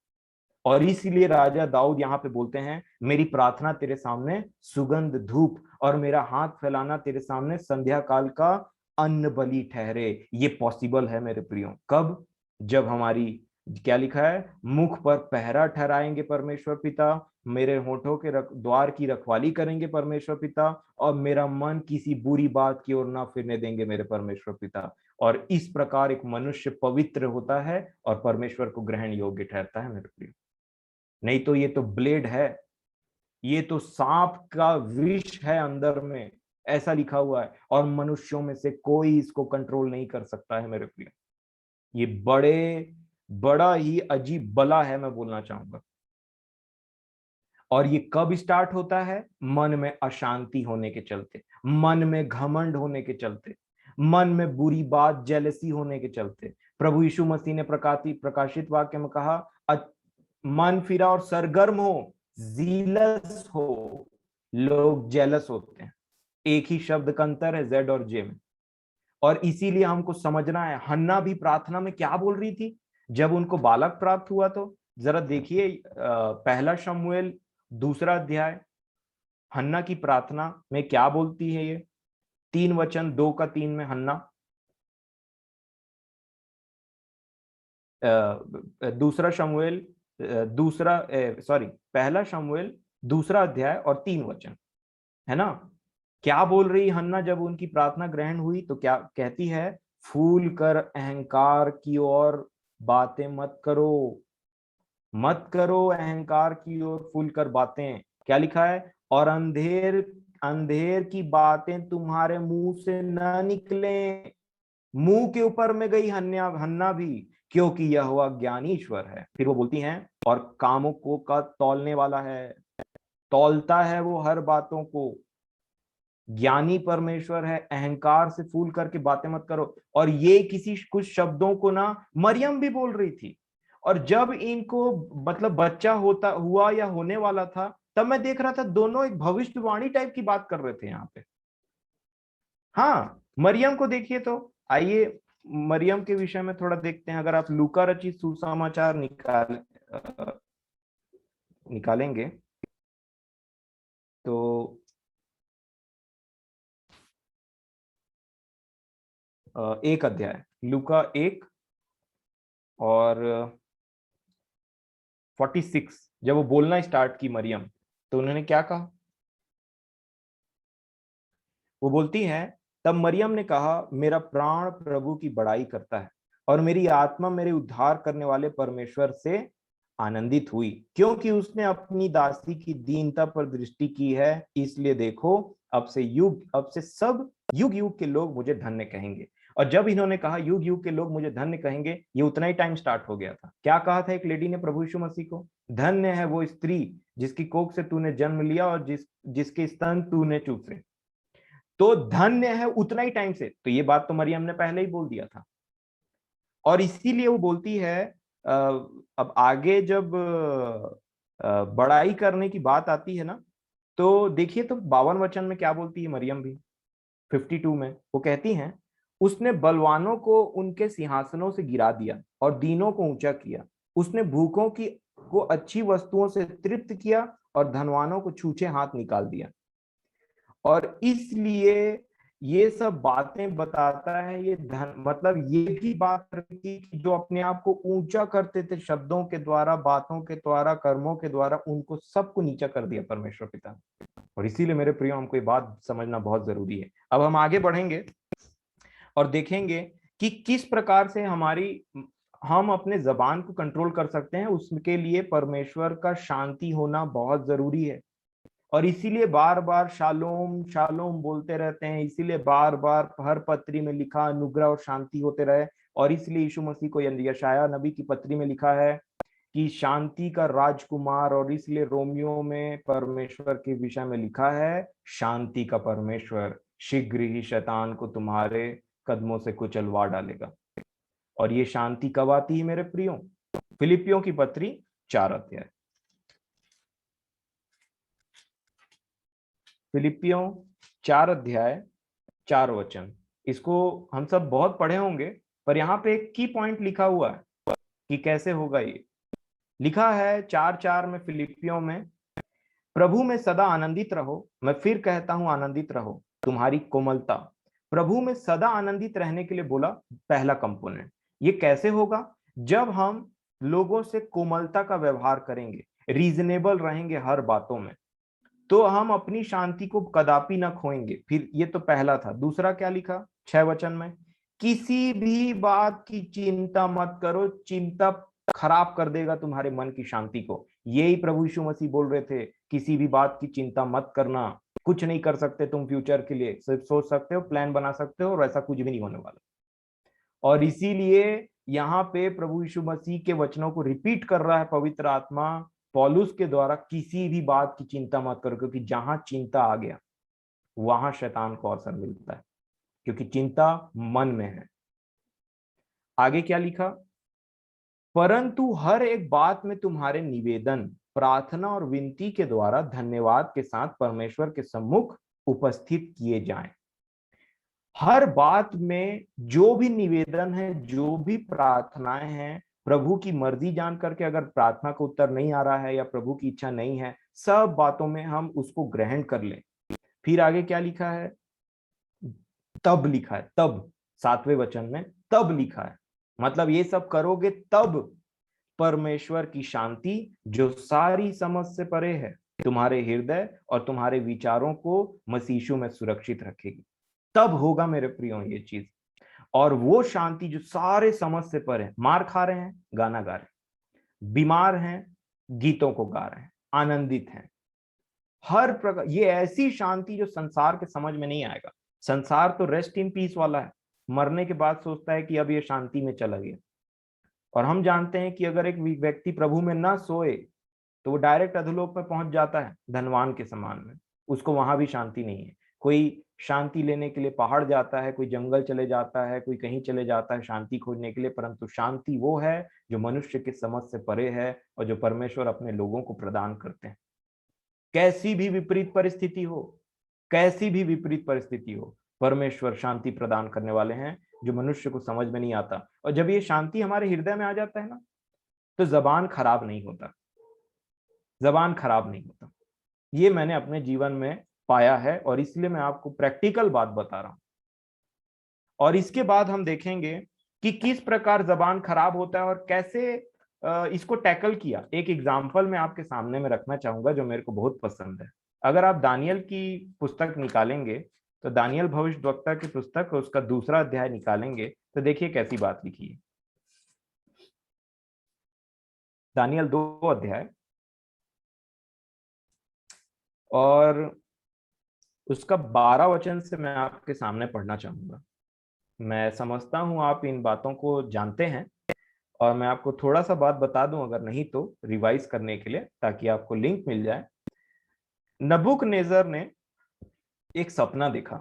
और इसीलिए राजा दाऊद यहां पे बोलते हैं, मेरी प्रार्थना तेरे सामने सुगंध धूप, और मेरा हाथ फैलाना तेरे सामने संध्या काल का अन्न बलि ठहरे। ये पॉसिबल है मेरे प्रियो। कब? जब हमारी, क्या लिखा है, मुख पर पहरा ठहराएंगे परमेश्वर पिता, मेरे होठों के द्वार की रखवाली करेंगे परमेश्वर पिता, और मेरा मन किसी बुरी बात की ओर ना फिरने देंगे मेरे परमेश्वर पिता। और इस प्रकार एक मनुष्य पवित्र होता है और परमेश्वर को ग्रहण योग्य ठहरता है मेरे प्रिय। नहीं तो ये तो ब्लेड है, ये तो सांप का विष है अंदर में, ऐसा लिखा हुआ है, और मनुष्यों में से कोई इसको कंट्रोल नहीं कर सकता है मेरे प्रिय। ये बड़ा ही अजीब बला है, मैं बोलना चाहूंगा। और ये कब स्टार्ट होता है? मन में अशांति होने के चलते, मन में घमंड होने के चलते, मन में बुरी बात, जेलसी होने के चलते। प्रभु यीशु मसीह ने प्रकाशित वाक्य में कहा, मन फिरा और सरगर्म हो, जीलस हो। लोग जेलस होते हैं, एक ही शब्द का अंतर है जेड और जे में। और इसीलिए हमको समझना है, हन्ना भी प्रार्थना में क्या बोल रही थी जब उनको बालक प्राप्त हुआ। तो जरा देखिए, पहला शमूएल 2 अध्याय, हन्ना की प्रार्थना में क्या बोलती है ये? 3 वचन 2 का 3 में हन्ना, दूसरा शमूएल पहला शमूएल 2 अध्याय और 3 वचन, है ना? क्या बोल रही हन्ना जब उनकी प्रार्थना ग्रहण हुई? तो क्या कहती है? फूल कर अहंकार की ओर बातें मत करो, मत करो अहंकार की ओर फूल कर बातें। क्या लिखा है? और अंधेर अंधेर की बातें तुम्हारे मुंह से न निकले। मुंह के ऊपर में गई हन्ना हन्ना भी, क्योंकि यह हुआ ज्ञानी ईश्वर है। फिर वो बोलती हैं, और कामों को का तौलने वाला है, तौलता है वो हर बातों को। ज्ञानी परमेश्वर है, अहंकार से फूल करके बातें मत करो। और ये किसी कुछ शब्दों को ना मरियम भी बोल रही थी। और जब इनको मतलब बच्चा होता हुआ या होने वाला था, तब मैं देख रहा था दोनों एक भविष्यवाणी टाइप की बात कर रहे थे यहाँ पे। हाँ, मरियम को देखिए तो। आइए मरियम के विषय में थोड़ा देखते हैं। अगर आप लूका रचित सुसमाचार निकालेंगे तो 1 अध्याय, लूका 1 और 46, जब वो बोलना स्टार्ट की मरियम, तो उन्होंने क्या कहा? वो बोलती है, तब मरियम ने कहा, मेरा प्राण प्रभु की बड़ाई करता है, और मेरी आत्मा मेरे उद्धार करने वाले परमेश्वर से आनंदित हुई, क्योंकि उसने अपनी दासी की दीनता पर दृष्टि की है। इसलिए देखो, अब से सब युग युग के लोग मुझे धन्य कहेंगे। और जब इन्होंने कहा युग युग के लोग मुझे धन्य कहेंगे, ये उतना ही टाइम स्टार्ट हो गया था। क्या कहा था एक लेडी ने प्रभु यीशु मसीह को? धन्य है वो स्त्री जिसकी कोख से तूने जन्म लिया और जिसके स्तन तूने चूसे। तो धन्य है उतना ही टाइम से। तो ये बात तो मरियम ने पहले ही बोल दिया था। और इसीलिए वो बोलती है, अब आगे जब बड़ाई करने की बात आती है ना, तो देखिए तो 52 वचन में क्या बोलती है मरियम भी। 52 में वो कहती हैं, उसने बलवानों को उनके सिंहासनों से गिरा दिया और दीनों को ऊंचा किया। उसने भूखों की को अच्छी वस्तुओं से तृप्त किया और धनवानों को छूछे हाथ निकाल दिया। और इसलिए ये सब बातें बताता है, ये धन मतलब ये भी बात करती कि जो अपने आप को ऊंचा करते थे शब्दों के द्वारा, बातों के द्वारा, कर्मों के द्वारा, उनको सबको नीचा कर दिया परमेश्वर पिता। और इसीलिए मेरे प्रियो, हमको ये बात समझना बहुत जरूरी है। अब हम आगे बढ़ेंगे और देखेंगे कि किस प्रकार से हम अपने जबान को कंट्रोल कर सकते हैं। उसके लिए परमेश्वर का शांति होना बहुत जरूरी है। और इसीलिए बार बार शालोम शालोम बोलते रहते हैं। इसीलिए बार बार हर पत्री में लिखा अनुग्रह और शांति होते रहे। और इसलिए यीशु मसीह को यशायाह नबी की पत्री में लिखा है कि शांति का राजकुमार। और इसलिए रोमियो में परमेश्वर के विषय में लिखा है, शांति का परमेश्वर शीघ्र ही शैतान को तुम्हारे कदमों से कुचलवा डालेगा। और ये शांति कब आती है मेरे प्रियो? फिलिपियों की पत्री 4 अध्याय, फिलिपियों 4 अध्याय 4 वचन। इसको हम सब बहुत पढ़े होंगे, पर यहाँ पे एक की पॉइंट लिखा हुआ है कि कैसे होगा ये। लिखा है 4:4 में फिलिपियों में, प्रभु में सदा आनंदित रहो। मैं फिर कहता हूं आनंदित रहो। तुम्हारी कोमलता, प्रभु में सदा आनंदित रहने के लिए बोला पहला कंपोनेंट। ये कैसे होगा? जब हम लोगों से कोमलता का व्यवहार करेंगे, रीजनेबल रहेंगे हर बातों में, तो हम अपनी शांति को कदापि ना खोएंगे। फिर ये तो पहला था। दूसरा क्या लिखा 6 वचन में? किसी भी बात की चिंता मत करो। चिंता खराब कर देगा तुम्हारे मन की शांति को। यही प्रभु यीशु मसीह बोल रहे थे, किसी भी बात की चिंता मत करना। कुछ नहीं कर सकते तुम फ्यूचर के लिए, सिर्फ सोच सकते हो, प्लान बना सकते हो, और ऐसा कुछ भी नहीं होने वाला। और इसीलिए यहाँ पे प्रभु यीशु मसीह के वचनों को रिपीट कर रहा है पवित्र आत्मा पौलुस के द्वारा, किसी भी बात की चिंता मत करो, क्योंकि जहां चिंता आ गया वहां शैतान को अवसर मिलता है, क्योंकि चिंता मन में है। आगे क्या लिखा? परंतु हर एक बात में तुम्हारे निवेदन, प्रार्थना और विनती के द्वारा धन्यवाद के साथ परमेश्वर के सम्मुख उपस्थित किए जाएं। हर बात में जो भी निवेदन है, जो भी प्रार्थनाएं हैं, प्रभु की मर्जी जान करके, अगर प्रार्थना का उत्तर नहीं आ रहा है या प्रभु की इच्छा नहीं है, सब बातों में हम उसको ग्रहण कर लें। फिर आगे क्या लिखा है? तब लिखा है, तब 7वें वचन में तब लिखा है। मतलब ये सब करोगे तब परमेश्वर की शांति, जो सारी समझ से परे है, तुम्हारे हृदय और तुम्हारे विचारों को मसीह में सुरक्षित रखेगी। तब होगा मेरे प्रियो ये चीज। और वो शांति जो सारे समझ से परे, मार खा रहे हैं गाना गा रहे हैं, बीमार हैं, गीतों को गा रहे हैं, आनंदित हैं। हर प्रकार ये ऐसी शांति जो संसार के समझ में नहीं आएगा। संसार तो रेस्ट इन पीस वाला है, मरने के बाद सोचता है कि अब ये शांति में चला गया। और हम जानते हैं कि अगर एक व्यक्ति प्रभु में ना सोए तो वो डायरेक्ट अधोलोक में पहुंच जाता है, धनवान के समान में। उसको वहां भी शांति नहीं है। कोई शांति लेने के लिए पहाड़ जाता है, कोई जंगल चले जाता है, कोई कहीं चले जाता है शांति खोजने के लिए, परंतु शांति वो है जो मनुष्य की समझ से परे है और जो परमेश्वर अपने लोगों को प्रदान करते हैं। कैसी भी विपरीत परिस्थिति हो, कैसी भी विपरीत परिस्थिति हो, परमेश्वर शांति प्रदान करने वाले हैं जो मनुष्य को समझ में नहीं आता। और जब ये शांति हमारे हृदय में आ जाता है ना, तो जबान खराब नहीं होता, जबान खराब नहीं होता। ये मैंने अपने जीवन में पाया है और इसलिए मैं आपको प्रैक्टिकल बात बता रहा हूं। और इसके बाद हम देखेंगे कि किस प्रकार जबान खराब होता है और कैसे इसको टैकल किया। एक एग्जाम्पल मैं आपके सामने में रखना चाहूंगा जो मेरे को बहुत पसंद है। अगर आप दानियल की पुस्तक निकालेंगे, तो दानियल भविष्यद्वक्ता की पुस्तक उसका 2 अध्याय निकालेंगे, तो देखिए कैसी बात लिखी है। दानियल 2 अध्याय और उसका 12 वचन से मैं आपके सामने पढ़ना चाहूंगा। मैं समझता हूं आप इन बातों को जानते हैं और मैं आपको थोड़ा सा बात बता दूं, अगर नहीं तो रिवाइज करने के लिए, ताकि आपको लिंक मिल जाए। नबूकनेस्सर ने एक सपना देखा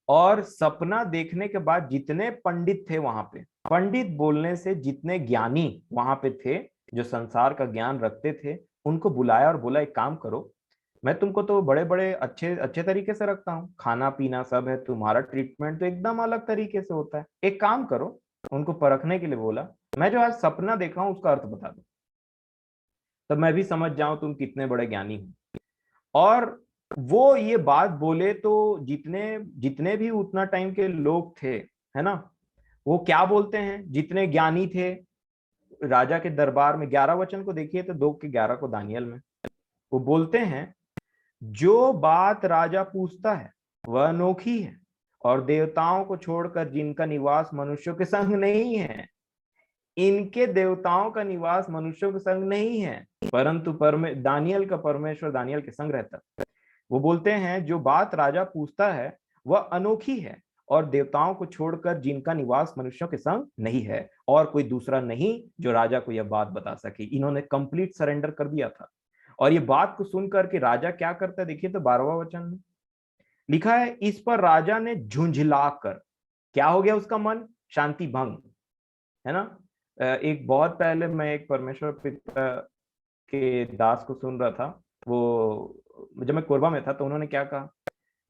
और सपना देखने के बाद जितने पंडित थे वहां पे, पंडित बोलने से जितने ज्ञानी वहां पे थे जो संसार का ज्ञान रखते थे, उनको बुलाया और बोला एक काम करो, मैं तुमको तो बड़े बड़े अच्छे अच्छे तरीके से रखता हूँ, खाना पीना सब है, तुम्हारा ट्रीटमेंट तो एकदम अलग तरीके से होता है, एक काम करो। उनको परखने के लिए बोला, मैं जो आज सपना देखा हूं उसका अर्थ बता दो, तब मैं भी समझ जाऊं तुम कितने बड़े ज्ञानी हो। और वो ये बात बोले तो जितने जितने भी उतना टाइम के लोग थे, है ना, वो क्या बोलते हैं, जितने ज्ञानी थे राजा के दरबार में, 11 वचन को देखिए तो 2 के 11 को दानियल में, वो बोलते हैं जो बात राजा पूछता है वह अनोखी है और देवताओं को छोड़कर जिनका निवास मनुष्यों के संग नहीं है, इनके देवताओं का निवास मनुष्यों के संग नहीं है, परंतु दानियल का परमेश्वर दानियल के संग रहता है। वो बोलते हैं जो बात राजा पूछता है वह अनोखी है और देवताओं को छोड़कर जिनका निवास मनुष्यों के संग नहीं है, और कोई दूसरा नहीं जो राजा को यह बात बता सके। इन्होंने कंप्लीट सरेंडर कर दिया था। और ये बात को सुनकर के राजा क्या करता है, देखिए तो 12वां वचन में लिखा है, इस पर राजा ने झुंझलाकर, क्या हो गया उसका मन, शांति भंग, है ना। एक बहुत पहले मैं एक परमेश्वर पिता के दास को सुन रहा था, वो जब मैं कोरबा में था तो उन्होंने क्या कहा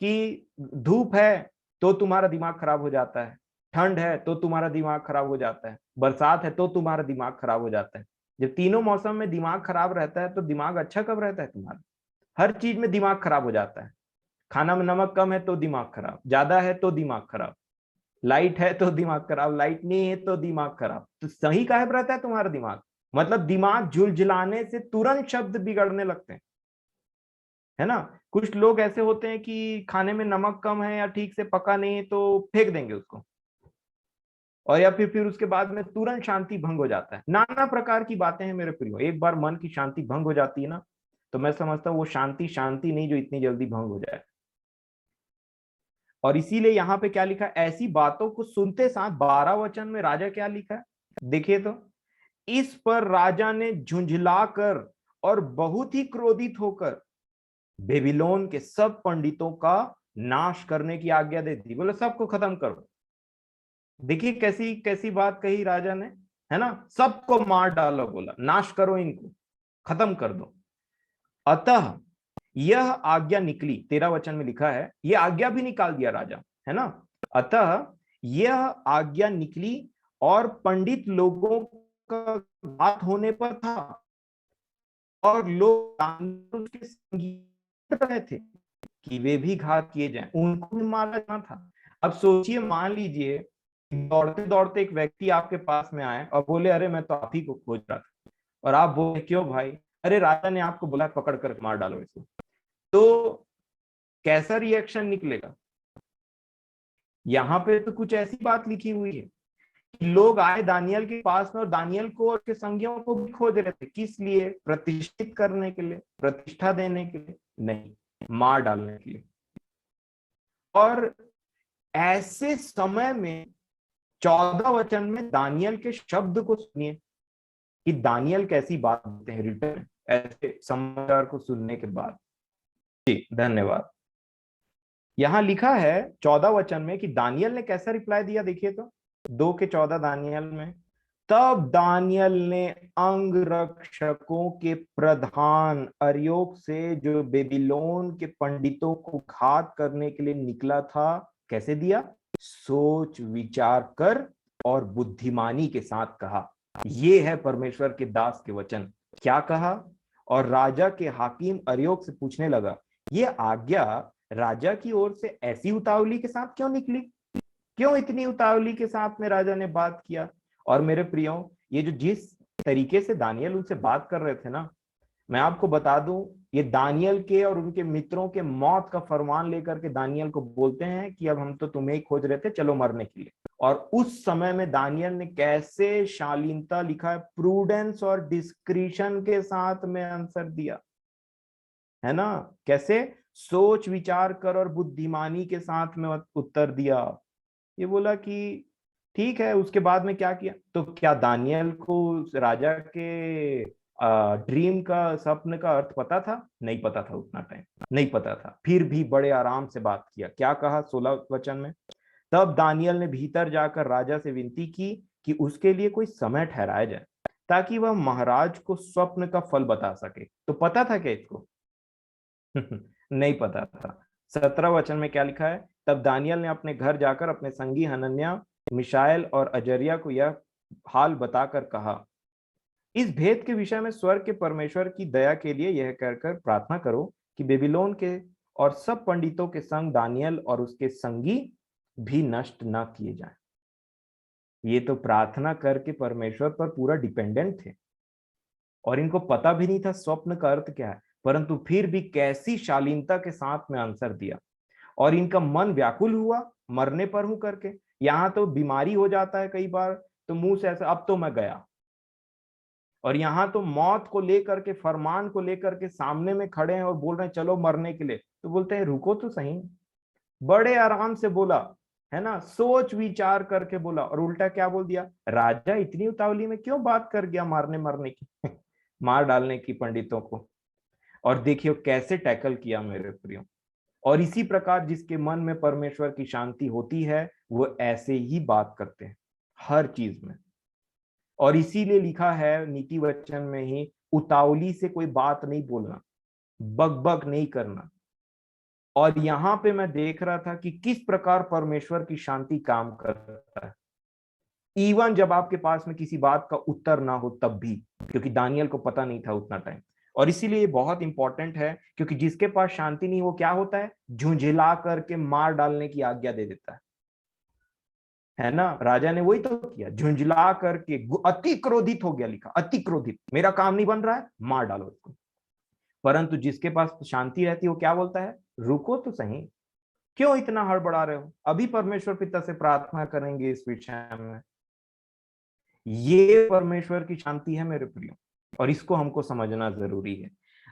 कि धूप है तो तुम्हारा दिमाग खराब हो जाता है, ठंड है तो तुम्हारा दिमाग खराब हो जाता है, बरसात है तो तुम्हारा दिमाग खराब हो जाता है। जब तीनों मौसम में दिमाग खराब रहता है तो दिमाग अच्छा कब रहता है तुम्हारा? हर चीज में दिमाग खराब हो जाता है। खाना में नमक कम है तो दिमाग खराब, ज्यादा है तो दिमाग खराब, लाइट है तो दिमाग खराब, लाइट नहीं है तो दिमाग खराब। तो सही काहे पे रहता है तुम्हारा दिमाग? मतलब दिमाग झुलझुलाने से तुरंत शब्द बिगड़ने लगते हैं, है ना। कुछ लोग ऐसे होते हैं कि खाने में नमक कम है या ठीक से पका नहीं है तो फेंक देंगे उसको, और या फिर उसके बाद में तुरंत शांति भंग हो जाता है। नाना प्रकार की बातें हैं मेरे प्रियो। एक बार मन की शांति भंग हो जाती है ना, तो मैं समझता हूँ वो शांति शांति नहीं जो इतनी जल्दी भंग हो जाए। और इसीलिए यहाँ पे क्या लिखा है, ऐसी बातों को सुनते साथ 12 वचन में राजा क्या लिखा है देखिए तो, इस पर राजा ने झुंझलाकर और बहुत ही क्रोधित होकर बेबीलोन के सब पंडितों का नाश करने की आज्ञा दे दी। बोले सबको खत्म करो। देखिए कैसी कैसी बात कही राजा ने, है ना, सबको मार डालो, बोला नाश करो, इनको खत्म कर दो। अतः यह आज्ञा निकली, 13 वचन में लिखा है, यह आज्ञा भी निकाल दिया राजा, है ना। अतः यह आज्ञा निकली और पंडित लोगों का घात होने पर था और लोग उसके संगीत रहे थे कि वे भी घात किए जाएं, उनको भी मारा जाना था। अब सोचिए, मान लीजिए दौड़ते दौड़ते एक व्यक्ति आपके पास में आए और बोले अरे मैं तो आप ही को खोज रहा था, और आप बोले क्यों भाई? अरे राजा ने आपको बोला पकड़ कर मार डालो इसको। तो कैसा रिएक्शन निकलेगा? यहां पे तो कुछ ऐसी बात लिखी हुई है लोग आए दानियल के पास में और दानियल को और उसके संगियों को भी खोज रहे थे। किस लिए? प्रतिष्ठित करने के लिए, प्रतिष्ठा देने के लिए नहीं, मार डालने के लिए। और ऐसे समय में 14 वचन में दानियल के शब्द को सुनिए कि दानियल कैसी बात बोलते हैं रिटर्न ऐसे समाचार को सुनने के बाद। जी धन्यवाद। यहां लिखा है 14 वचन में कि दानियल ने कैसा रिप्लाई दिया, देखिए तो 2 के 14 दानियल में। तब दानियल ने अंगरक्षकों के प्रधान अर्योक से, जो बेबीलोन के पंडितों को घात करने के लिए निकला था, कैसे दिया? सोच विचार कर और बुद्धिमानी के साथ कहा। ये है परमेश्वर के दास के वचन। क्या कहा? और राजा के हाकिम अर्योक से पूछने लगा, ये आज्ञा राजा की ओर से ऐसी उतावली के साथ क्यों निकली? क्यों इतनी उतावली के साथ में राजा ने बात किया? और मेरे प्रियो, ये जो जिस तरीके से दानियल उनसे बात कर रहे थे ना, मैं आपको बता दूं, ये दानियल के और उनके मित्रों के मौत का फरमान लेकर के दानियल को बोलते हैं कि अब हम तो तुम्हें ही खोज रहे थे, चलो मरने के लिए। और उस समय में दानियल ने कैसे शालीनता, लिखा है प्रूडेंस और डिस्क्रिशन के साथ में आंसर दिया, है ना? कैसे? सोच विचार कर और बुद्धिमानी के साथ में उत्तर दिया। ये बोला कि ठीक है। उसके बाद में क्या किया? तो क्या दानियल को राजा के ड्रीम का, सपने का अर्थ पता था? नहीं पता था, उतना टाइम नहीं पता था। फिर भी बड़े आराम से बात किया। क्या कहा 16 वचन में? तब दानियल ने भीतर जाकर राजा से विनती की कि उसके लिए कोई समय ठहराया जाए ताकि वह महाराज को स्वप्न का फल बता सके। तो पता था क्या इसको? नहीं पता था। 17 वचन में क्या लिखा है? तब दानियल ने अपने घर जाकर अपने संगी हनन्याह, मिशाएल और अजरिया को यह हाल बताकर कहा, इस भेद के विषय में स्वर्ग के परमेश्वर की दया के लिए यह कहकर प्रार्थना करो कि बेबीलोन के और सब पंडितों के संग दानियल और उसके संगी भी नष्ट न किए जाएं। ये तो प्रार्थना करके परमेश्वर पर पूरा डिपेंडेंट थे और इनको पता भी नहीं था स्वप्न का अर्थ क्या है, परंतु फिर भी कैसी शालीनता के साथ में आंसर दिया। और इनका मन व्याकुल हुआ, मरने पर हूं करके। यहां तो बीमारी हो जाता है कई बार, तो मुंह से ऐसा, अब तो मैं गया। और यहां तो मौत को लेकर के, फरमान को लेकर के सामने में खड़े हैं और बोल रहे हैं चलो मरने के लिए, तो बोलते हैं रुको तो सही। बड़े आराम से बोला, है ना, सोच विचार करके बोला। और उल्टा क्या बोल दिया? राजा इतनी उतावली में क्यों बात कर गया मारने मरने की मार डालने की पंडितों को। और देखियो कैसे टैकल किया मेरे प्रियो। और इसी प्रकार जिसके मन में परमेश्वर की शांति होती है, वो ऐसे ही बात करते हैं हर चीज में। और इसीलिए लिखा है नीति वचन में ही, उतावली से कोई बात नहीं बोलना, बकबक नहीं करना। और यहां पे मैं देख रहा था कि किस प्रकार परमेश्वर की शांति काम करता है, इवन जब आपके पास में किसी बात का उत्तर ना हो तब भी, क्योंकि दानियल को पता नहीं था उतना टाइम। और इसीलिए ये बहुत इंपॉर्टेंट है, क्योंकि जिसके पास शांति नहीं, वो क्या होता है? झुंझला करके मार डालने की आज्ञा दे देता है ना? राजा ने वही तो किया, झुंझला करके अति क्रोधित हो गया, लिखा अति क्रोधित, मेरा काम नहीं बन रहा है, मार डालो इसको। परंतु जिसके पास शांति रहती है, वो क्या बोलता है? रुको तो सही, क्यों इतना हड़बड़ा रहे हो? अभी परमेश्वर पिता से प्रार्थना करेंगे इस विषय में। ये परमेश्वर की शांति है मेरे प्रियो, और इसको हमको समझना जरूरी है।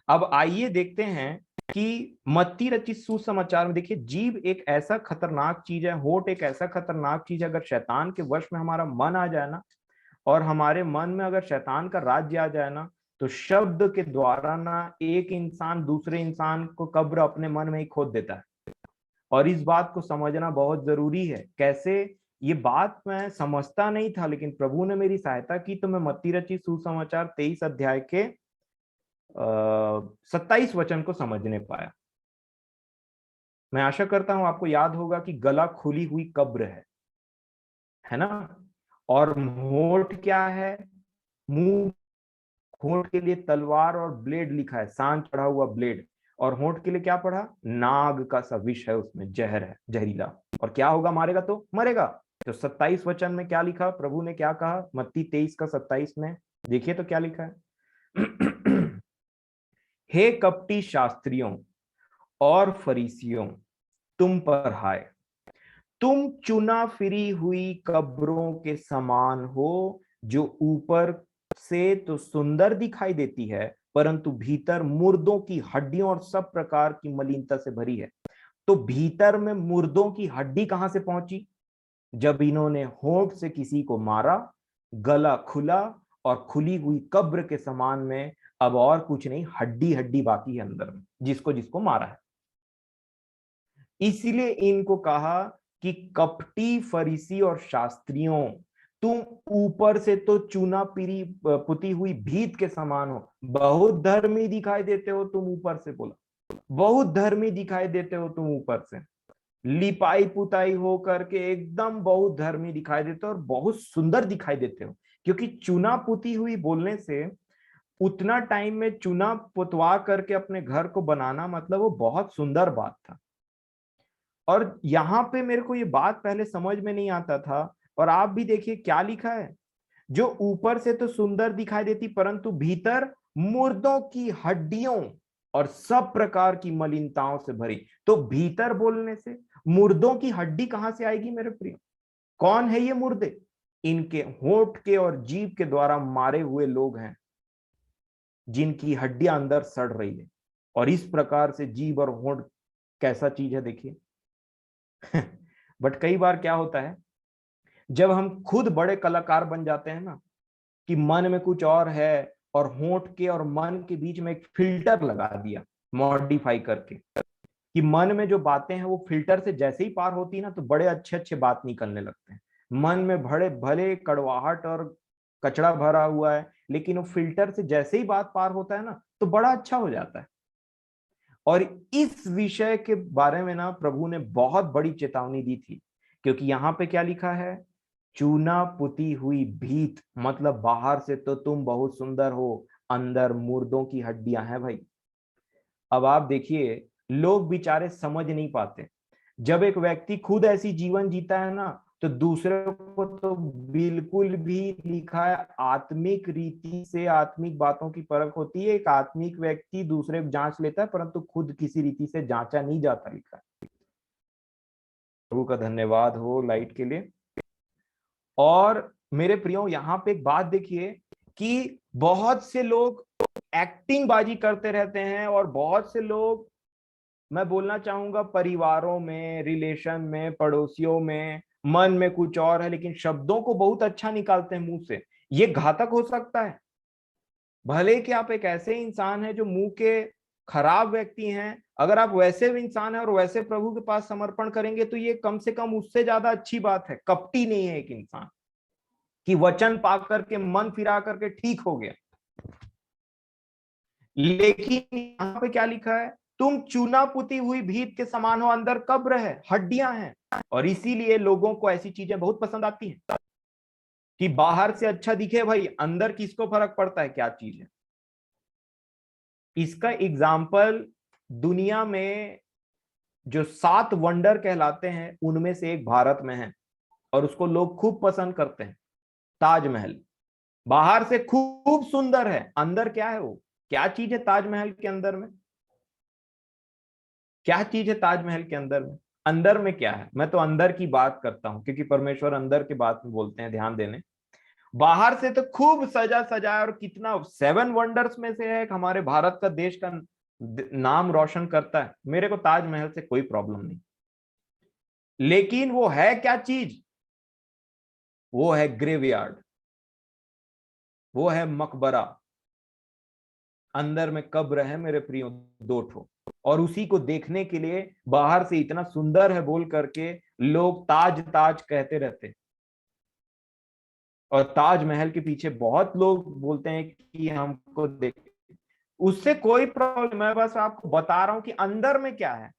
अब आइए देखते हैं कि मत्ती रचित सुसमाचार में देखिए, जीव एक ऐसा खतरनाक चीज है, होठ एक ऐसा खतरनाक चीज है। अगर शैतान के वश में हमारा मन आ जाए ना, और हमारे मन में अगर शैतान का राज्य आ जाए ना, तो शब्द के द्वारा ना एक इंसान दूसरे इंसान को कब्र अपने मन में ही खोद देता है। और इस बात को समझना बहुत जरूरी है। कैसे? ये बात मैं समझता नहीं था, लेकिन प्रभु ने मेरी सहायता की, तो मैं मत्ती रचित सुसमाचार 23 अध्याय के 27 वचन को समझने पाया। मैं आशा करता हूं आपको याद होगा कि गला खुली हुई कब्र है ना? और होठ क्या है? मुंह। होठ के लिए तलवार और ब्लेड लिखा है, सांड चढ़ा हुआ ब्लेड। और होठ के लिए क्या पढ़ा? नाग का सा विष है, उसमें जहर है, जहरीला। और क्या होगा? मारेगा तो मरेगा। तो 27 वचन में क्या लिखा? प्रभु ने क्या कहा मत्ती 23 का 27 में? देखिए तो क्या लिखा है। हे कपटी शास्त्रियों और फरीसियों, तुम पर हाय, तुम चुना फिरी हुई कब्रों के समान हो, जो ऊपर से तो सुंदर दिखाई देती है परंतु भीतर मुर्दों की हड्डियों और सब प्रकार की मलिनता से भरी है। तो भीतर में मुर्दों की हड्डी कहां से पहुंची? जब इन्होंने होंठ से किसी को मारा, गला खुला और खुली हुई कब्र के समान में अब और कुछ नहीं, हड्डी हड्डी बाकी है अंदर में, जिसको जिसको मारा है। इसीलिए इनको कहा कि कपटी फरीसी और शास्त्रियों, तुम ऊपर से तो चूना पीरी पुती हुई भीत के समान हो। बहुत धर्मी दिखाई देते हो तुम ऊपर से, बोला बहुत धर्मी दिखाई देते हो तुम ऊपर से, लिपाई पुताई हो करके एकदम बहुत धर्मी दिखाई देते हो और बहुत सुंदर दिखाई देते हो। क्योंकि चूना पुती हुई बोलने से उतना टाइम में चूना पुतवा करके अपने घर को बनाना मतलब वो बहुत सुंदर बात था। और यहाँ पे मेरे को ये बात पहले समझ में नहीं आता था, और आप भी देखिए क्या लिखा है, जो ऊपर से तो सुंदर दिखाई देती परंतु भीतर मुर्दों की हड्डियों और सब प्रकार की मलिनताओं से भरी। तो भीतर बोलने से मुर्दों की हड्डी कहां से आएगी मेरे प्रिय? कौन है ये मुर्दे? इनके होंठ के और जीभ के द्वारा मारे हुए लोग हैं, जिनकी हड्डियां अंदर सड़ रही है। और इस प्रकार से जीभ और होंठ कैसा चीज है देखिए। बट कई बार क्या होता है, जब हम खुद बड़े कलाकार बन जाते हैं ना, कि मन में कुछ और है और होंठ के और मन के बीच में एक फिल्टर लगा दिया मॉडिफाई करके, कि मन में जो बातें हैं वो फिल्टर से जैसे ही पार होती है ना तो बड़े अच्छे अच्छे बात निकलने लगते हैं। मन में बड़े भले कड़वाहट और कचड़ा भरा हुआ है, लेकिन वो फिल्टर से जैसे ही बात पार होता है ना तो बड़ा अच्छा हो जाता है। और इस विषय के बारे में ना प्रभु ने बहुत बड़ी चेतावनी दी थी, क्योंकि यहाँ पे क्या लिखा है, चूना पुती हुई भीत, मतलब बाहर से तो तुम बहुत सुंदर हो, अंदर मुर्दों की हड्डियां हैं भाई। अब आप देखिए, लोग बेचारे समझ नहीं पाते। जब एक व्यक्ति खुद ऐसी जीवन जीता है ना तो दूसरे को तो बिल्कुल भी लिखा है, आत्मिक रीति से आत्मिक बातों की परख होती है। एक आत्मिक व्यक्ति दूसरे को जांच लेता है परंतु खुद किसी रीति से जांचा नहीं जाता, लिखा है। प्रभु का धन्यवाद हो लाइट के लिए। और मेरे प्रियो यहाँ पे एक बात देखिए कि बहुत से लोग एक्टिंग बाजी करते रहते हैं, और बहुत से लोग, मैं बोलना चाहूंगा, परिवारों में, रिलेशन में, पड़ोसियों में मन में कुछ और है लेकिन शब्दों को बहुत अच्छा निकालते हैं मुंह से। ये घातक हो सकता है। भले कि आप एक ऐसे इंसान हैं जो मुंह के खराब व्यक्ति हैं, अगर आप वैसे भी इंसान हैं और वैसे प्रभु के पास समर्पण करेंगे तो ये कम से कम उससे ज्यादा अच्छी बात है। कपटी नहीं है एक इंसान कि वचन पा करके मन फिरा करके ठीक हो गया। लेकिन यहाँ पे क्या लिखा है, तुम चूना पुती हुई भीत के समान हो, अंदर कब्र है, हड्डियां हैं। और इसीलिए लोगों को ऐसी चीजें बहुत पसंद आती हैं कि बाहर से अच्छा दिखे भाई, अंदर किसको फर्क पड़ता है क्या चीज है। इसका एग्जाम्पल दुनिया में जो 7 वंडर कहलाते हैं उनमें से एक भारत में है, और उसको लोग खूब पसंद करते हैं। ताजमहल बाहर से खूब सुंदर है, अंदर क्या है, वो क्या चीज है ताजमहल के अंदर में? क्या चीज है ताजमहल के अंदर में? अंदर में क्या है? मैं तो अंदर की बात करता हूं, क्योंकि परमेश्वर अंदर की बात में बोलते हैं, ध्यान देने। बाहर से तो खूब सजा सजाया, और कितना 7 वंडर्स में से है, हमारे भारत का देश का नाम रोशन करता है। मेरे को ताजमहल से कोई प्रॉब्लम नहीं, लेकिन वो है क्या चीज? वो है ग्रेवयार्ड, वो है मकबरा। अंदर में कब्र है मेरे प्रियो, 2 ठो। और उसी को देखने के लिए बाहर से इतना सुंदर है बोल करके लोग ताज ताज कहते रहते। और ताजमहल के पीछे बहुत लोग बोलते हैं कि हमको देख, उससे कोई प्रॉब्लम, मैं बस आपको बता रहा हूं कि अंदर में क्या है।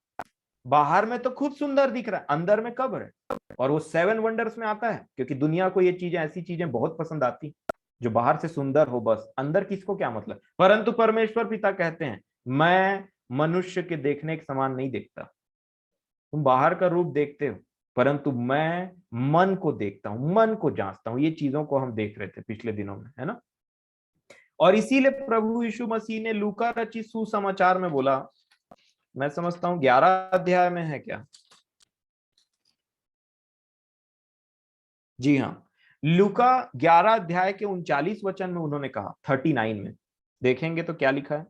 बाहर में तो खूब सुंदर दिख रहा है, अंदर में कब्र है। और वो 7 वंडर्स में आता है, क्योंकि दुनिया को ये चीजें, ऐसी चीजें बहुत पसंद आती, जो बाहर से सुंदर हो, बस अंदर किसको क्या मतलब। परंतु परमेश्वर पिता कहते हैं, मैं मनुष्य के देखने के समान नहीं देखता। तुम बाहर का रूप देखते हो, परंतु मैं मन को देखता हूं, मन को जांचता हूं। ये चीजों को हम देख रहे थे पिछले दिनों में, है ना। और इसीलिए प्रभु यीशु मसीह ने लूका रचित सुसमाचार में बोला, मैं समझता हूं 11 अध्याय में है क्या, जी हाँ, लूका 11 अध्याय के 39 वचन में उन्होंने कहा, 39 में देखेंगे तो क्या लिखा है।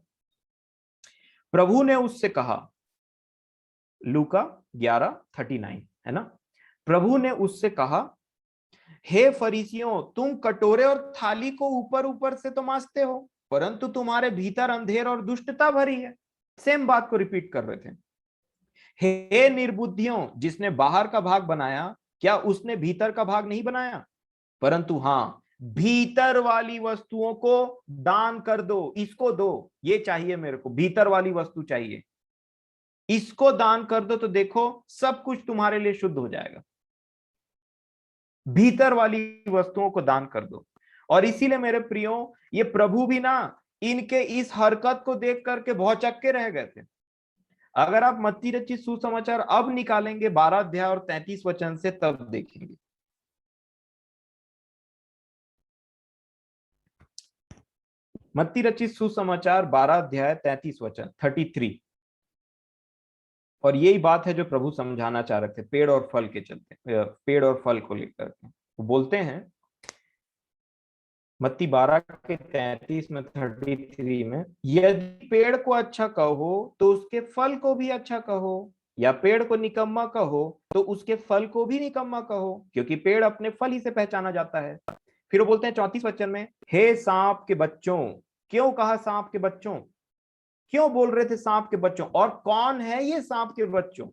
प्रभु ने उससे कहा, लूका 11:39 है ना। प्रभु ने उससे कहा, हे फरीसियों, तुम कटोरे और थाली को ऊपर ऊपर से तो मांजते हो, परंतु तुम्हारे भीतर अंधेर और दुष्टता भरी है। सेम बात को रिपीट कर रहे थे। हे निर्बुद्धियों, जिसने बाहर का भाग बनाया, क्या उसने भीतर का भाग नहीं बनाया? परंतु हाँ, भीतर वाली वस्तुओं को दान कर दो, इसको दो, ये चाहिए मेरे को, भीतर वाली वस्तु चाहिए, इसको दान कर दो, तो देखो सब कुछ तुम्हारे लिए शुद्ध हो जाएगा। भीतर वाली वस्तुओं को दान कर दो। और इसीलिए मेरे प्रियो, ये प्रभु भी ना इनके इस हरकत को देख करके भौचक्के रह गए थे। अगर आप मत्ती रचित सुसमाचार अब निकालेंगे 12 अध्याय और 33 वचन से, तब देखेंगे। मत्ती रचित सुसमाचार 12 अध्याय 33 वचन 33। और यही बात है जो प्रभु समझाना चाह रहे थे पेड़ और फल के चलते, पेड़ और फल को लेकर के। वो बोलते हैं मत्ती 12 के 33 में 33 में, यदि पेड़ को अच्छा कहो तो उसके फल को भी अच्छा कहो, या पेड़ को निकम्मा कहो तो उसके फल को भी निकम्मा कहो, क्योंकि पेड़ अपने फल ही से पहचाना जाता है। फिर वो बोलते हैं 34 वचन में, हे सांप के बच्चों। क्यों कहा सांप के बच्चों? क्यों बोल रहे थे सांप के बच्चों? और कौन है ये सांप के बच्चों?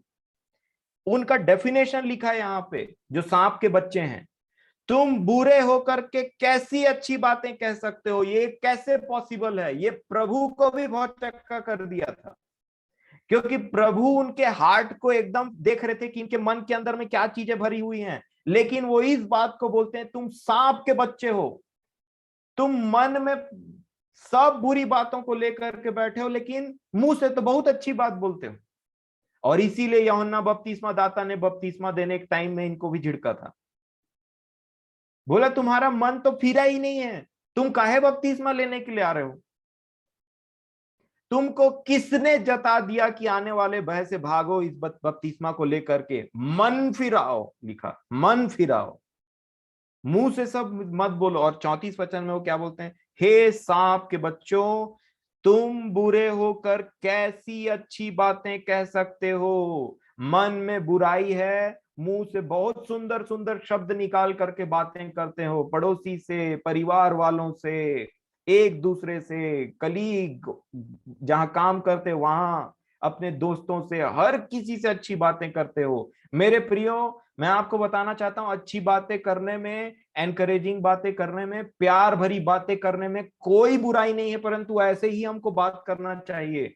उनका डेफिनेशन लिखा है यहाँ पे, जो सांप के बच्चे हैं। तुम बुरे होकर के कैसी अच्छी बातें कह सकते हो? ये कैसे पॉसिबल है? ये प्रभु को भी बहुत चक्का कर दिया था, क्योंकि प्रभु उनके हार्ट को एकदम देख रहे थे कि इनके मन के अंदर में क्या चीजें भरी हुई हैं। लेकिन वो इस बात को बोलते हैं, तुम सांप के बच्चे हो, तुम मन में सब बुरी बातों को लेकर के बैठे हो, लेकिन मुंह से तो बहुत अच्छी बात बोलते हो। और इसीलिए यूहन्ना बपतिस्मा दाता ने बपतिस्मा देने के टाइम में इनको भी झिड़का था, बोला तुम्हारा मन तो फिरा ही नहीं है, तुम काहे बपतिस्मा लेने के लिए आ रहे हो? तुमको किसने जता दिया कि आने वाले भय से भागो, इस बपतिस्मा को लेकर के मन फिराओ? लिखा, मन फिराओ, मुंह से सब मत बोलो। और 34 वचन में वो क्या बोलते हैं, हे सांप के बच्चों, तुम बुरे होकर कैसी अच्छी बातें कह सकते हो? मन में बुराई है, मुंह से बहुत सुंदर सुंदर शब्द निकाल करके बातें करते हो, पड़ोसी से, परिवार वालों से, एक दूसरे से, कलीग जहां काम करते वहां, अपने दोस्तों से, हर किसी से अच्छी बातें करते हो। मेरे प्रियो, मैं आपको बताना चाहता हूं, अच्छी बातें करने में, एनकरेजिंग बातें करने में, प्यार भरी बातें करने में कोई बुराई नहीं है, परंतु ऐसे ही हमको बात करना चाहिए,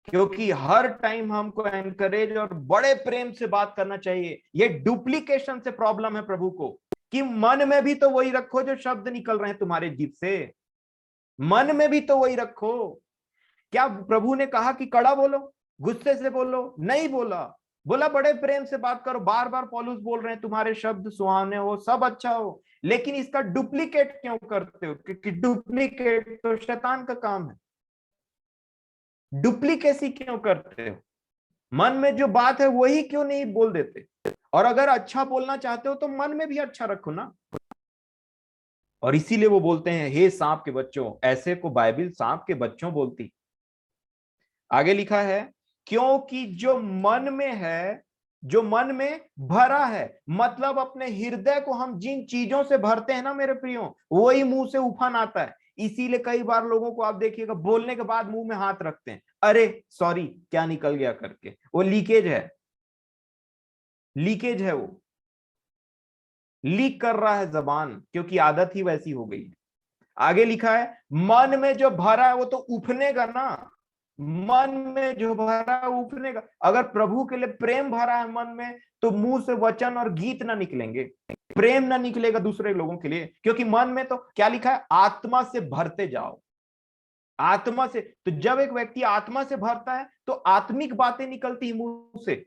क्योंकि हर टाइम हमको एनकरेज और बड़े प्रेम से बात करना चाहिए। ये डुप्लीकेशन से प्रॉब्लम है प्रभु को, कि मन में भी तो वही रखो जो शब्द निकल रहे हैं तुम्हारे जीभ से, मन में भी तो वही रखो। क्या प्रभु ने कहा कि कड़ा बोलो, गुस्से से बोलो? नहीं बोला, बोला बड़े प्रेम से बात करो। बार बार पौलुस बोल रहे हैं तुम्हारे शब्द सुहावने हो, सब अच्छा हो, लेकिन इसका डुप्लीकेट क्यों करते हो? क्योंकि डुप्लीकेट तो शैतान का काम है। डुप्लीकेसी क्यों करते हो? मन में जो बात है वही क्यों नहीं बोल देते? और अगर अच्छा बोलना चाहते हो तो मन में भी अच्छा रखो ना। और इसीलिए वो बोलते हैं, हे सांप के बच्चों। ऐसे को बाइबल सांप के बच्चों बोलती। आगे लिखा है, क्योंकि जो मन में है, जो मन में भरा है, मतलब अपने हृदय को हम जिन चीजों से भरते हैं ना मेरे प्रियो, वही मुंह से उफान आता है। इसीलिए कई बार लोगों को आप देखिएगा, बोलने के बाद मुंह में हाथ रखते हैं, अरे सॉरी क्या निकल गया करके। वो लीकेज है, लीकेज है, वो लीक कर रहा है जबान, क्योंकि आदत ही वैसी हो गई है। आगे लिखा है, मन में जो भरा है वो तो उफनेगा ना। मन में जो भरा है उफनेगा। अगर प्रभु के लिए प्रेम भरा है मन में, तो मुंह से वचन और गीत ना निकलेंगे, प्रेम ना निकलेगा दूसरे लोगों के लिए, क्योंकि मन में तो क्या लिखा है, आत्मा से भरते जाओ। आत्मा से, तो जब एक व्यक्ति आत्मा से भरता है तो आत्मिक बातें निकलती है मुंह से।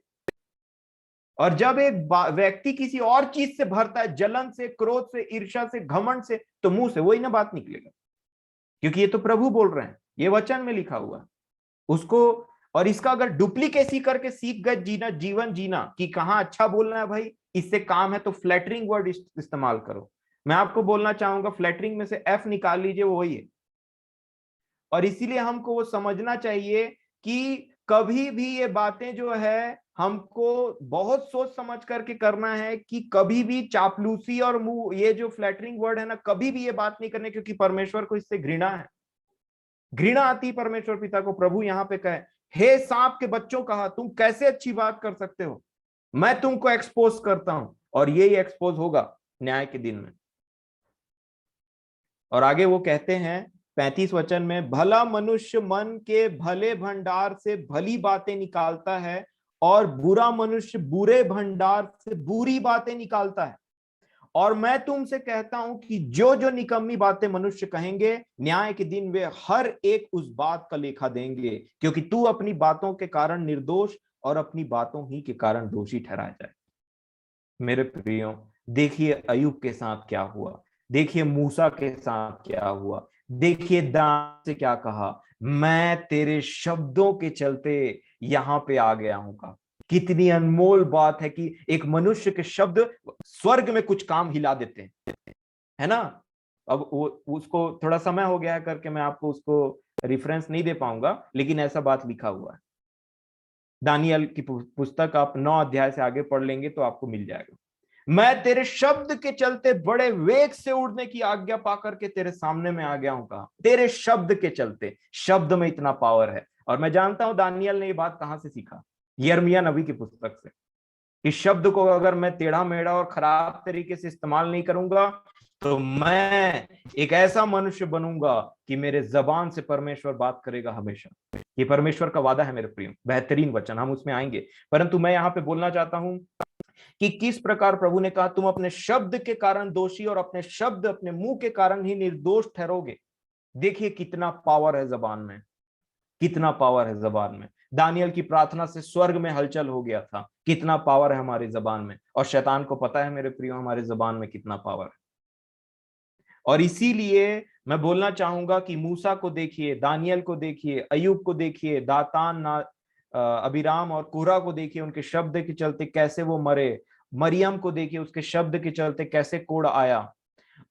और जब एक व्यक्ति किसी और चीज से भरता है, जलन से, क्रोध से, ईर्ष्या से, घमंड से, तो मुंह से वही ना बात निकलेगा, क्योंकि ये तो प्रभु बोल रहे हैं, ये वचन में लिखा हुआ है उसको। और इसका अगर डुप्लीकेसी करके सीख गए जीना, जीवन जीना, कि कहाँ अच्छा बोलना है भाई, इससे काम है तो फ्लैटरिंग वर्ड इस्तेमाल करो। मैं आपको बोलना चाहूंगा फ्लैटरिंग में से एफ निकाल लीजिए, वो वही है। और इसीलिए हमको वो समझना चाहिए कि कभी भी ये बातें जो है हमको बहुत सोच समझ करके करना है, कि कभी भी चापलूसी और मुंह, ये जो फ्लैटरिंग वर्ड है ना, कभी भी ये बात नहीं करने, क्योंकि परमेश्वर को इससे घृणा है। घृणा आती परमेश्वर पिता को। प्रभु यहां पे कहे, हे सांप के बच्चों, कहा तुम कैसे अच्छी बात कर सकते हो, मैं तुमको एक्सपोज करता हूं, और यही एक्सपोज होगा न्याय के दिन में। और आगे वो कहते हैं 35 वचन में, भला मनुष्य मन के भले भंडार से भली बातें निकालता है, और बुरा मनुष्य बुरे भंडार से बुरी बातें निकालता है। और मैं तुमसे कहता हूं कि जो जो निकम्मी बातें मनुष्य कहेंगे, न्याय के दिन वे हर एक उस बात का लेखा देंगे, क्योंकि तू अपनी बातों के कारण निर्दोष और अपनी बातों ही के कारण दोषी ठहराया जाए। मेरे प्रियो, देखिए अय्यूब के साथ क्या हुआ, देखिए मूसा के साथ क्या हुआ, देखिए दान से क्या कहा, मैं तेरे शब्दों के चलते यहां पे आ गया हूं का। कितनी अनमोल बात है कि एक मनुष्य के शब्द स्वर्ग में कुछ काम हिला देते हैं, है ना। अब वो उसको थोड़ा समय हो गया है करके मैं आपको उसको रिफरेंस नहीं दे पाऊंगा, लेकिन ऐसा बात लिखा हुआ है। दानियल की पुस्तक आप 9 अध्याय से आगे पढ़ लेंगे तो आपको मिल जाएगा। मैं तेरे शब्द के चलते बड़े वेग से उड़ने की आज्ञा पाकर के तेरे सामने में आ गया हूं। कहा तेरे शब्द के चलते, शब्द में इतना पावर है। और मैं जानता हूं दानियल ने ये बात कहां से सीखा, यिर्मयाह नबी की पुस्तक से। इस शब्द को अगर मैं टेढ़ा मेढ़ा और खराब तरीके से इस्तेमाल नहीं करूंगा, तो मैं एक ऐसा मनुष्य बनूंगा कि मेरे जबान से परमेश्वर बात करेगा हमेशा। ये परमेश्वर का वादा है मेरे प्रियो, बेहतरीन वचन, हम उसमें आएंगे। परंतु मैं यहां पे बोलना चाहता हूं कि किस प्रकार प्रभु ने कहा, तुम अपने शब्द के कारण दोषी और अपने शब्द, अपने मुंह के कारण ही निर्दोष ठहरोगे। देखिए कितना पावर है जबान में, कितना पावर है जबान में। दानियल की प्रार्थना से स्वर्ग में हलचल हो गया था। कितना पावर है हमारी जबान में, और शैतान को पता है मेरे प्रियो हमारी जबान में कितना पावर है। और इसीलिए मैं बोलना चाहूंगा कि मूसा को देखिए, दानियल को देखिए, अय्यूब को देखिए, दातान, अबीराम और कोरह को देखिए, उनके शब्द के चलते कैसे वो मरे। मरियम को देखिए, उसके शब्द के चलते कैसे कोड़ आया।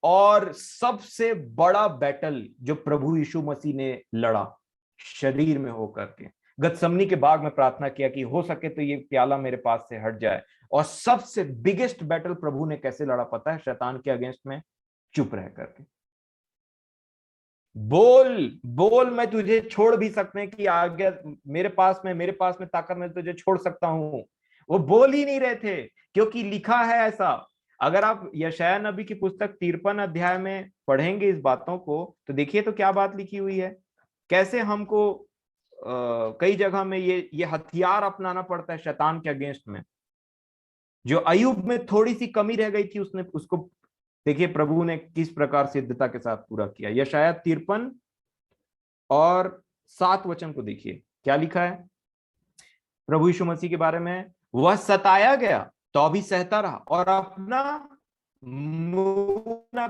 और सबसे बड़ा बैटल जो प्रभु यीशु मसीह ने लड़ा शरीर में होकर के, गतसमनी के बाग में प्रार्थना किया कि हो सके तो ये प्याला मेरे पास से हट जाए। और सबसे बिगेस्ट बैटल प्रभु ने कैसे लड़ा पता है, शैतान के अगेंस्ट में, चुप रह करके। बोल बोल, मैं तुझे छोड़ भी सकने की आज्ञा मेरे पास में ताकत, मैं तुझे छोड़ सकता हूं। वो बोल ही नहीं रहे थे, क्योंकि लिखा है ऐसा। अगर आप यशायाह नबी की पुस्तक 53 अध्याय में पढ़ेंगे इस बातों को, तो देखिए तो क्या बात लिखी हुई है। कैसे हमको कई जगह में ये हथियार अपनाना पड़ता है शैतान के अगेंस्ट में। जो अय्यूब में थोड़ी सी कमी रह गई थी, उसने उसको देखिए प्रभु ने किस प्रकार सिद्धता के साथ पूरा किया। यशायाह 53 और 7 वचन को देखिए क्या लिखा है प्रभु यीशु मसीह के बारे में। वह सताया गया तो भी सहता रहा, और अपना मुंह न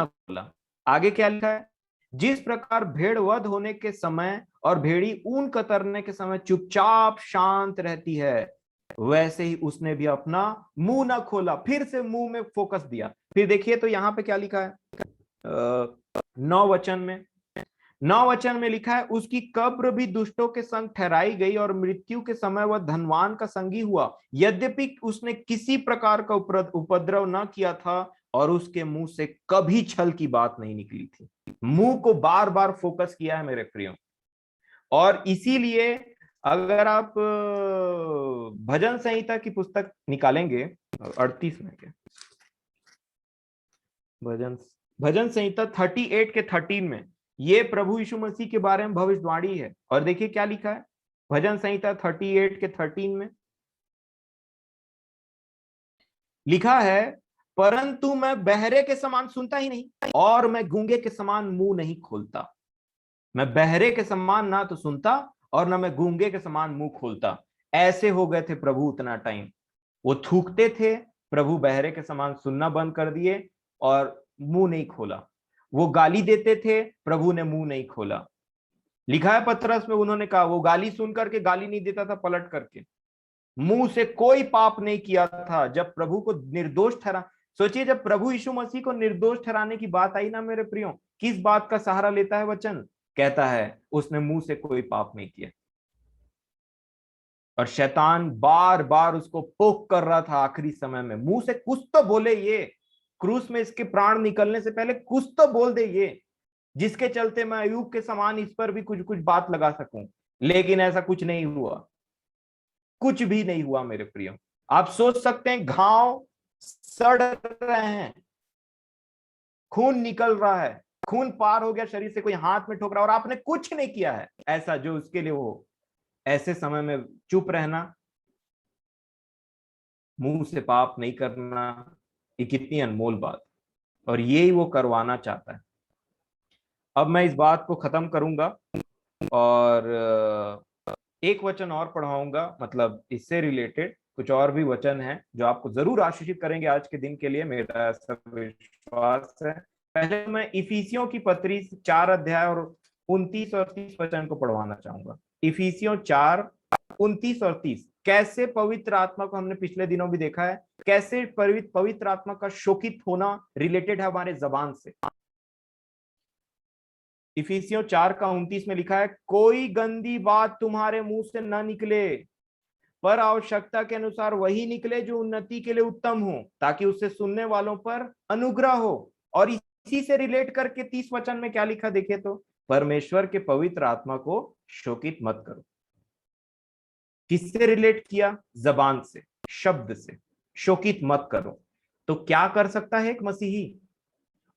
खोला। आगे क्या लिखा है, जिस प्रकार भेड़ वध होने के समय और भेड़ी ऊन कतरने के समय चुपचाप शांत रहती है, वैसे ही उसने भी अपना मुंह न खोला। फिर से मुंह में फोकस दिया। फिर देखिए तो यहां पे क्या लिखा है, 9 वचन में लिखा है, उसकी कब्र भी दुष्टों के संग ठहराई गई, और मृत्यु के समय वह धनवान का संगी हुआ, यद्यपि उसने किसी प्रकार का उपद्रव न किया था, और उसके मुंह से कभी छल की बात नहीं निकली थी। मुंह को बार बार फोकस किया है मेरे प्रियो। और इसीलिए अगर आप भजन संहिता की पुस्तक निकालेंगे 38 में के भजन भजन संहिता 38 के 13 में ये प्रभु यीशु मसीह के बारे में भविष्यवाणी है। और देखिए क्या लिखा है भजन संहिता 38 के 13 में, लिखा है, परंतु मैं बहरे के समान सुनता ही नहीं, और मैं गूंगे के समान मुंह नहीं खोलता। मैं बहरे के समान ना तो सुनता, और ना मैं गूंगे के समान मुंह खोलता। ऐसे हो गए थे प्रभु उतना टाइम। वो थूकते थे, प्रभु बहरे के समान सुनना बंद कर दिए और मुंह नहीं खोला। वो गाली देते थे, प्रभु ने मुंह नहीं खोला। लिखा है पतरस में, उन्होंने कहा वो गाली सुन करके गाली नहीं देता था पलट करके, मुंह से कोई पाप नहीं किया था। जब प्रभु को निर्दोष ठहरा, सोचिए जब प्रभु यीशु मसीह को निर्दोष ठहराने की बात आई ना मेरे प्रियो, किस बात का सहारा लेता है वचन? कहता है उसने मुंह से कोई पाप नहीं किया। और शैतान बार बार उसको पोक कर रहा था आखिरी समय में, मुंह से कुछ तो बोले ये, क्रूस में इसके प्राण निकलने से पहले कुछ तो बोल दे ये, जिसके चलते मैं अय्यूब के समान इस पर भी कुछ कुछ बात लगा सकूं। लेकिन ऐसा कुछ नहीं हुआ, कुछ भी नहीं हुआ मेरे प्रियो। आप सोच सकते हैं घाव सड़ रहे हैं, खून निकल रहा है, खून पार हो गया शरीर से, कोई हाथ में ठोक रहा है और आपने कुछ नहीं किया है ऐसा जो उसके लिए हो। ऐसे समय में चुप रहना, मुंह से पाप नहीं करना, ये कितनी अनमोल बात, और यही वो करवाना चाहता है। अब मैं इस बात को खत्म करूंगा और एक वचन और पढ़ाऊंगा, मतलब इससे रिलेटेड कुछ और भी वचन हैं जो आपको जरूर आशीषित करेंगे आज के दिन के लिए, मेरा ऐसा विश्वास है। पहले मैं इफिसियों की पत्री 4 अध्याय और 29 और 30 वचन को पढ़वाना चाहूंगा। इफिसियों 4, 29 और 30। कैसे पवित्र आत्मा को हमने पिछले दिनों भी देखा है, कैसे पवित्र आत्मा का शोकित होना रिलेटेड है हमारे जबान से। इफिसियों 4 का 29 में लिखा है, कोई गंदी बात तुम्हारे मुंह से न निकले, पर आवश्यकता के अनुसार वही निकले जो उन्नति के लिए उत्तम हो, ताकि उससे सुनने वालों पर अनुग्रह हो। और इसी से रिलेट करके 30 वचन में क्या लिखा देखे तो, परमेश्वर के पवित्र आत्मा को शोकित मत करो। किससे रिलेट किया? जबान से, शब्द से, शोकित मत करो। तो क्या कर सकता है एक मसीही,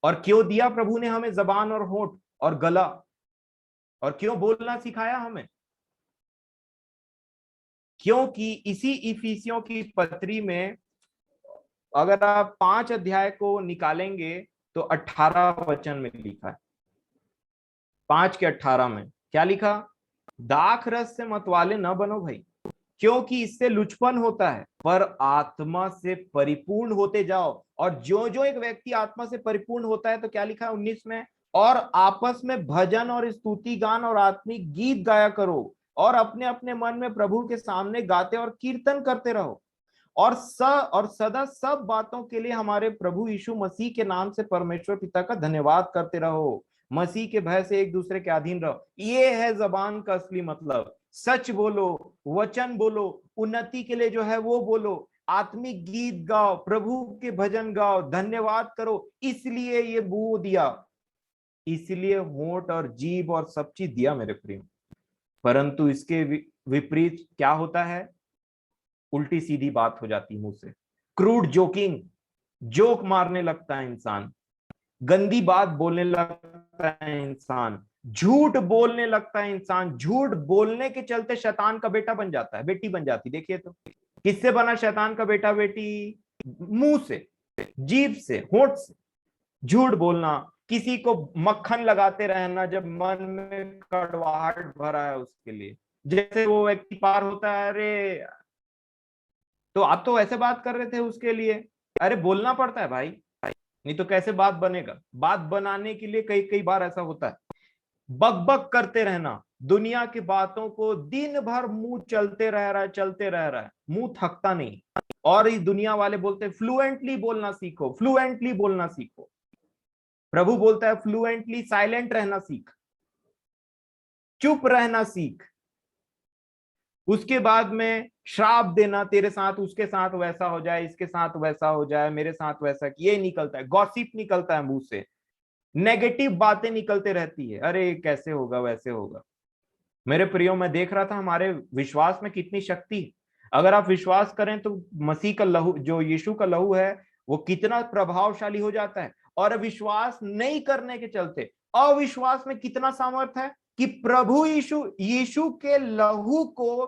और क्यों दिया प्रभु ने हमें जबान और होंठ और गला, और क्यों बोलना सिखाया हमें? क्योंकि इसी इफिसियों की पत्री में अगर आप 5 अध्याय को निकालेंगे तो 18 वचन में लिखा है। 5 के 18 में क्या लिखा? दाख रस से मतवाले न बनो भाई, क्योंकि इससे लुचपन होता है, पर आत्मा से परिपूर्ण होते जाओ। और जो जो एक व्यक्ति आत्मा से परिपूर्ण होता है तो क्या लिखा है 19 में, और आपस में भजन और स्तुति गान और आत्मिक गीत गाया करो, और अपने अपने मन में प्रभु के सामने गाते और कीर्तन करते रहो, और सदा सब बातों के लिए हमारे प्रभु यीशु मसीह के नाम से परमेश्वर पिता का धन्यवाद करते रहो। मसीह के भय से एक दूसरे के अधीन रहो। ये है जबान का असली मतलब। सच बोलो, वचन बोलो, उन्नति के लिए जो है वो बोलो, आत्मिक गीत गाओ, प्रभु के भजन गाओ, धन्यवाद करो। इसलिए ये बू दिया, इसलिए होंठ और जीभ और सब चीज दिया मेरे प्रिय। परंतु इसके विपरीत क्या होता है? उल्टी सीधी बात हो जाती है मुंह से, क्रूड जोकिंग, जोक मारने लगता है इंसान, गंदी बात बोलने लगता है इंसान, झूठ बोलने लगता है इंसान। झूठ बोलने के चलते शैतान का बेटा बन जाता है, बेटी बन जाती। देखिए तो किससे बना शैतान का बेटा बेटी? मुंह से, जीभ से, होंठ से झूठ बोलना, किसी को मक्खन लगाते रहना जब मन में कड़वाहट भरा है उसके लिए। जैसे वो व्यक्ति पार होता है, अरे तो आप तो ऐसे बात कर रहे थे उसके लिए, अरे बोलना पड़ता है भाई, नहीं तो कैसे बात बनेगा? बात बनाने के लिए कई कई बार ऐसा होता है, बक बक करते रहना, दुनिया की बातों को दिन भर मुंह चलते रह रहा है, चलते रह रहा है, मुंह थकता नहीं। और इस दुनिया वाले बोलते हैं फ्लुएंटली बोलना सीखो, फ्लुएंटली बोलना सीखो। प्रभु बोलता है फ्लुएंटली साइलेंट रहना सीख, चुप रहना सीख। उसके बाद में श्राप देना, तेरे साथ उसके साथ वैसा हो जाए, इसके साथ वैसा हो जाए, मेरे साथ वैसा, ये निकलता है, गॉसिप निकलता है मुंह से, नेगेटिव बातें निकलते रहती है, अरे कैसे होगा, वैसे होगा। मेरे प्रियो, मैं देख रहा था हमारे विश्वास में कितनी शक्ति है। अगर आप विश्वास करें तो मसीह का लहू, जो यीशु का लहू है, वो कितना प्रभावशाली हो जाता है। और विश्वास नहीं करने के चलते अविश्वास में कितना सामर्थ है कि प्रभु यीशु यीशु के लहू को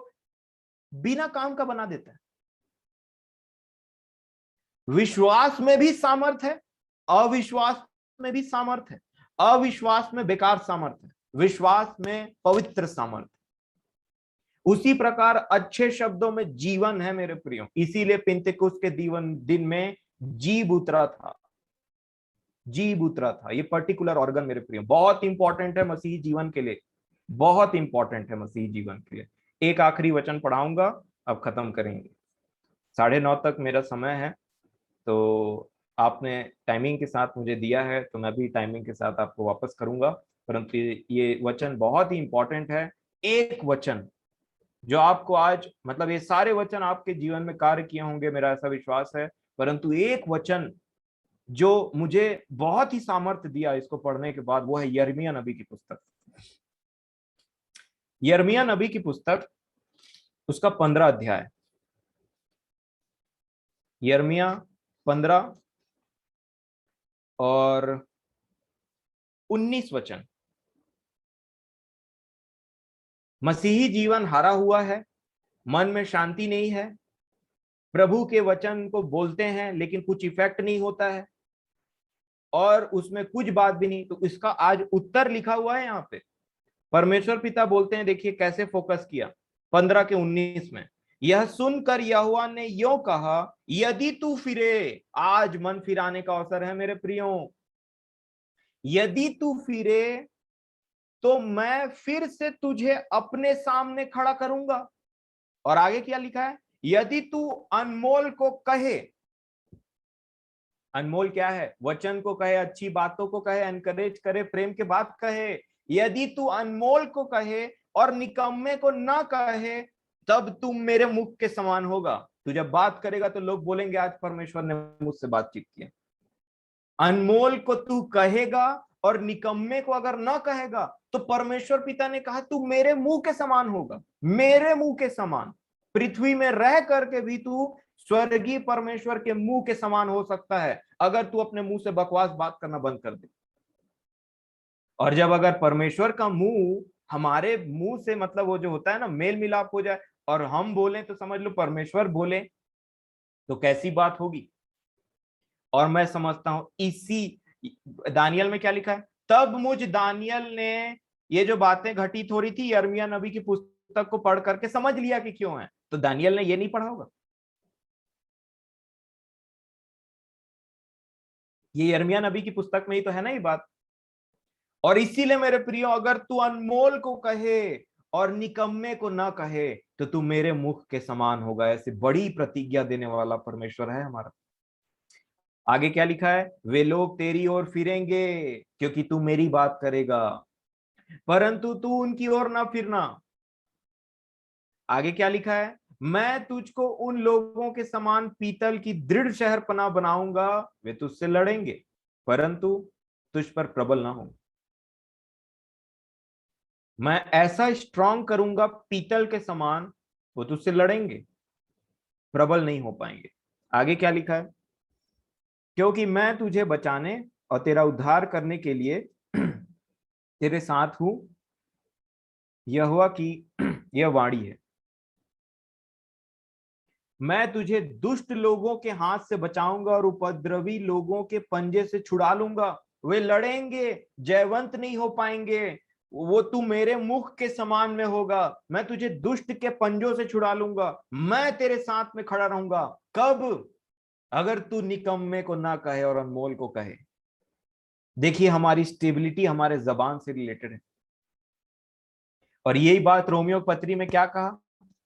बिना काम का बना देता है। विश्वास में भी सामर्थ है, अविश्वास में भी सामर्थ है। अविश्वास में बेकार सामर्थ है, विश्वास में पवित्र सामर्थ। उसी प्रकार अच्छे शब्दों में जीवन है मेरे प्रियो। इसीलिए पिंतेकुस्त के दिन में जीव उतरा था, जीव उतरा था। ये पर्टिकुलर ऑर्गन मेरे प्रियो बहुत इंपॉर्टेंट है मसीही जीवन के लिए, बहुत इंपॉर्टेंट है मसीही जीवन के लिए। एक आखिरी वचन पढ़ाऊंगा, अब खत्म करेंगे। 9:30 तक मेरा समय है, तो आपने टाइमिंग के साथ मुझे दिया है, तो मैं भी टाइमिंग के साथ आपको वापस करूंगा। परंतु ये वचन बहुत ही इंपॉर्टेंट है। एक वचन जो आपको आज, मतलब ये सारे वचन आपके जीवन में कार्य किए होंगे, मेरा ऐसा विश्वास है, परंतु एक वचन जो मुझे बहुत ही सामर्थ्य दिया इसको पढ़ने के बाद, वो है यिर्मयाह नबी की पुस्तक। यिर्मयाह नबी की पुस्तक, उसका 15 अध्याय, यिर्मयाह 15 और 19 वचन। मसीही जीवन हारा हुआ है, मन में शांति नहीं है, प्रभु के वचन को बोलते हैं लेकिन कुछ इफेक्ट नहीं होता है, और उसमें कुछ बात भी नहीं। तो इसका आज उत्तर लिखा हुआ है यहाँ पे। परमेश्वर पिता बोलते हैं, देखिए कैसे फोकस किया 15 के 19 में। यह सुनकर यहोवा ने यों कहा, यदि तू फिरे, आज मन फिराने का अवसर है मेरे प्रियो, यदि तू फिरे तो मैं फिर से तुझे अपने सामने खड़ा करूंगा। और आगे क्या लिखा है, यदि तू अनमोल को कहे, अनमोल क्या है, वचन को कहे, अच्छी बातों को कहे, एनकरेज करे, प्रेम के बात कहे, यदि तू अनमोल को कहे और निकम्मे को ना कहे, तब तुम मेरे मुख के समान होगा। तू जब बात करेगा तो लोग बोलेंगे आज परमेश्वर ने मुझसे बातचीत किया। अनमोल को तू कहेगा और निकम्मे को अगर ना कहेगा, तो परमेश्वर पिता ने कहा तू मेरे मुंह के समान होगा, मेरे मुंह के समान। पृथ्वी में रह करके भी तू स्वर्गीय परमेश्वर के मुंह के समान हो सकता है, अगर तू अपने मुंह से बकवास बात करना बंद कर दे। और जब अगर परमेश्वर का मुंह हमारे मुंह से, मतलब वो जो होता है ना, मेल मिलाप हो जाए और हम बोलें, तो समझ लो परमेश्वर बोले, तो कैसी बात होगी। और मैं समझता हूं इसी दानियल में क्या लिखा है, तब मुझ दानियल ने ये जो बातें घटित हो रही थी यिर्मयाह नबी की पुस्तक को पढ़ करके समझ लिया कि क्यों है। तो दानियल ने ये नहीं पढ़ा होगा, ये यिर्मयाह नबी की पुस्तक में ही तो है ना ये बात। और इसीलिए मेरे प्रियो, अगर तू अनमोल को कहे और निकम्मे को ना कहे, तो तू मेरे मुख के समान होगा। ऐसी बड़ी प्रतिज्ञा देने वाला परमेश्वर है हमारा। आगे क्या लिखा है, वे लोग तेरी ओर फिरेंगे क्योंकि तू मेरी बात करेगा, परंतु तू उनकी ओर ना फिरना। आगे क्या लिखा है, मैं तुझको उन लोगों के समान पीतल की दृढ़ शहरपनाह बनाऊंगा, वे तुझसे लड़ेंगे परंतु तुझ पर प्रबल ना हो। मैं ऐसा स्ट्रांग करूंगा पीतल के समान, वो तुझसे लड़ेंगे, प्रबल नहीं हो पाएंगे। आगे क्या लिखा है, क्योंकि मैं तुझे बचाने और तेरा उद्धार करने के लिए तेरे साथ हूं, यहोवा की यह वाणी है। मैं तुझे दुष्ट लोगों के हाथ से बचाऊंगा और उपद्रवी लोगों के पंजे से छुड़ा लूंगा। वे लड़ेंगे, जयवंत नहीं हो पाएंगे, वो तू मेरे मुख के समान में होगा। मैं तुझे दुष्ट के पंजों से छुड़ा लूंगा, मैं तेरे साथ में खड़ा रहूंगा। कब, अगर तू निकम्मे को ना कहे और अनमोल को कहे। देखिए हमारी स्टेबिलिटी हमारे जबान से रिलेटेड है। और यही बात रोमियो पत्री में क्या कहा,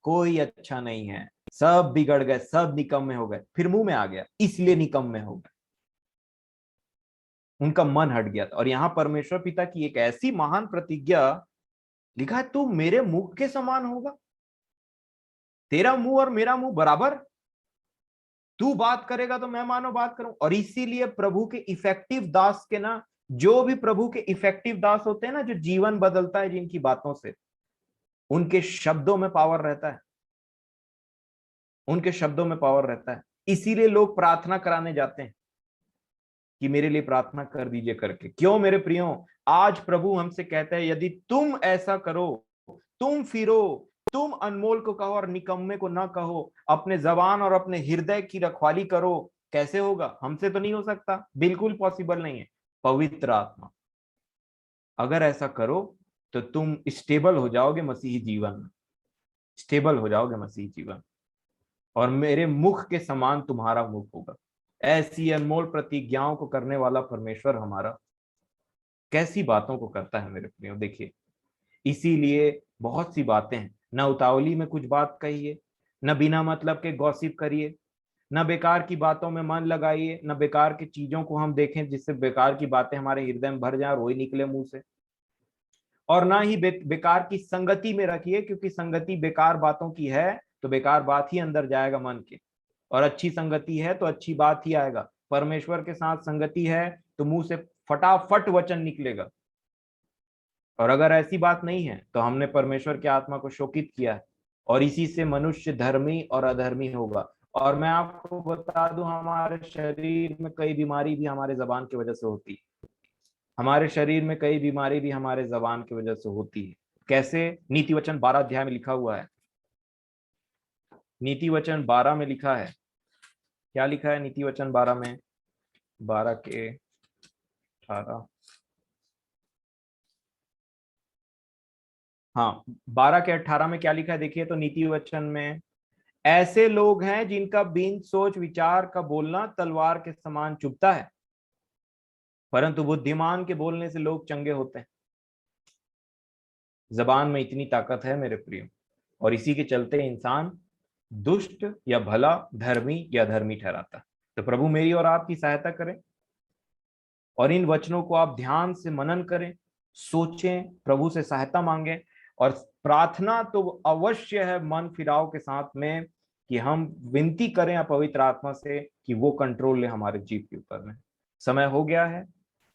कोई अच्छा नहीं है, सब बिगड़ गए, सब निकम्मे हो गए। फिर मुंह में आ गया, इसलिए निकम्मे हो गए, उनका मन हट गया था। और यहां परमेश्वर पिता की एक ऐसी महान प्रतिज्ञा लिखा है, तू मेरे मुख के समान होगा। तेरा मुंह और मेरा मुंह बराबर, तू बात करेगा तो मैं मानो बात करूं। और इसीलिए प्रभु के इफेक्टिव दास के ना, जो भी प्रभु के इफेक्टिव दास होते हैं ना, जो जीवन बदलता है जिनकी बातों से, उनके शब्दों में पावर रहता है, उनके शब्दों में पावर रहता है। इसीलिए लोग प्रार्थना कराने जाते हैं कि मेरे लिए प्रार्थना कर दीजिए करके। क्यों मेरे प्रियो, आज प्रभु हमसे कहते हैं, यदि तुम ऐसा करो, तुम फिरो, तुम अनमोल को कहो और निकम्मे को ना कहो, अपने जबान और अपने हृदय की रखवाली करो। कैसे होगा, हमसे तो नहीं हो सकता, बिल्कुल पॉसिबल नहीं है। पवित्र आत्मा, अगर ऐसा करो तो तुम स्टेबल हो जाओगे मसीही जीवन में, स्टेबल हो जाओगे मसीही जीवन, और मेरे मुख के समान तुम्हारा मुख होगा। ऐसी अनमोल प्रतिज्ञाओं को करने वाला परमेश्वर हमारा कैसी बातों को करता है मेरे प्रियो। देखिए इसीलिए बहुत सी बातें हैं, ना उतावली में कुछ बात कहिए, न बिना मतलब के गॉसिप करिए, न बेकार की बातों में मन लगाइए, न बेकार की चीजों को हम देखें जिससे बेकार की बातें हमारे हृदय में भर जाए और वही निकले मुंह से। और ना ही बेकार की संगति में रखिए, क्योंकि संगति बेकार बातों की है तो बेकार बात ही अंदर जाएगा मन के, और अच्छी संगति है तो अच्छी बात ही आएगा। परमेश्वर के साथ संगति है तो मुंह से फटाफट वचन निकलेगा। और अगर ऐसी बात नहीं है तो हमने परमेश्वर की आत्मा को शोकित किया है, और इसी से मनुष्य धर्मी और अधर्मी होगा। और मैं आपको बता दूं, हमारे शरीर में कई बीमारी भी हमारे जबान की वजह से होती है। हमारे शरीर में कई बीमारी भी हमारे जबान की वजह से होती है। कैसे? नीति वचन 12 अध्याय में लिखा हुआ है। नीति वचन 12 में लिखा है, क्या लिखा है नीति वचन 12 में? 12 के 18, हाँ 12 के 18 में क्या लिखा है देखिए तो नीति वचन में, ऐसे लोग हैं जिनका बिन सोच विचार का बोलना तलवार के समान चुभता है, परंतु बुद्धिमान के बोलने से लोग चंगे होते हैं। जबान में इतनी ताकत है मेरे प्रियो, और इसी के चलते इंसान दुष्ट या भला, धर्मी या धर्मी ठहराता है। तो प्रभु मेरी और आपकी सहायता करें, और इन वचनों को आप ध्यान से मनन करें, सोचें, प्रभु से सहायता मांगें। और प्रार्थना तो अवश्य है मन फिराव के साथ में, कि हम विनती करें पवित्र आत्मा से कि वो कंट्रोल ले हमारे जीव के ऊपर में। समय हो गया है,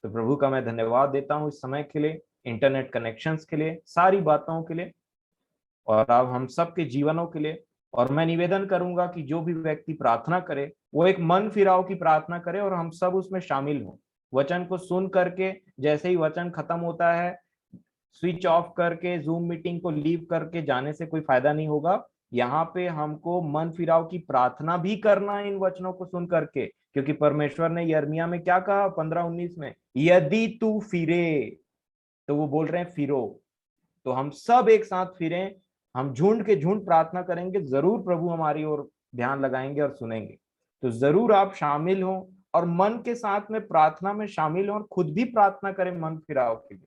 तो प्रभु का मैं धन्यवाद देता हूँ इस समय के लिए, इंटरनेट कनेक्शंस के लिए, सारी बातों के लिए, और अब हम सबके जीवनों के लिए। और मैं निवेदन करूंगा कि जो भी व्यक्ति प्रार्थना करे वो एक मन फिराव की प्रार्थना करे, और हम सब उसमें शामिल हों। वचन को सुन करके जैसे ही वचन खत्म होता है, स्विच ऑफ करके जूम मीटिंग को लीव करके जाने से कोई फायदा नहीं होगा। यहाँ पे हमको मन फिराव की प्रार्थना भी करना है इन वचनों को सुन करके, क्योंकि परमेश्वर ने यिर्मयाह में क्या कहा 15:19 में, यदि तू फिरे, तो वो बोल रहे हैं फिरो। तो हम सब एक साथ फिरें, हम झुंड के झुंड प्रार्थना करेंगे, जरूर प्रभु हमारी ओर ध्यान लगाएंगे और सुनेंगे। तो जरूर आप शामिल हो, और मन के साथ में प्रार्थना में शामिल हो, और खुद भी प्रार्थना करें मन फिराव के लिए,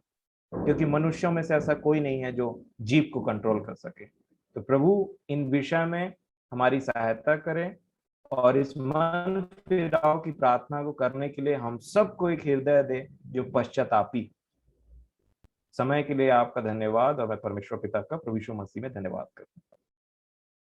क्योंकि मनुष्यों में से ऐसा कोई नहीं है जो जीव को कंट्रोल कर सके। तो प्रभु इन विषय में हमारी सहायता करें, और इस मन फिराव की प्रार्थना को करने के लिए हम सबको एक हृदय दे जो पश्चातापी। समय के लिए आपका धन्यवाद, और मैं परमेश्वर पिता का प्रभु यीशु मसीह में धन्यवाद करता हूं।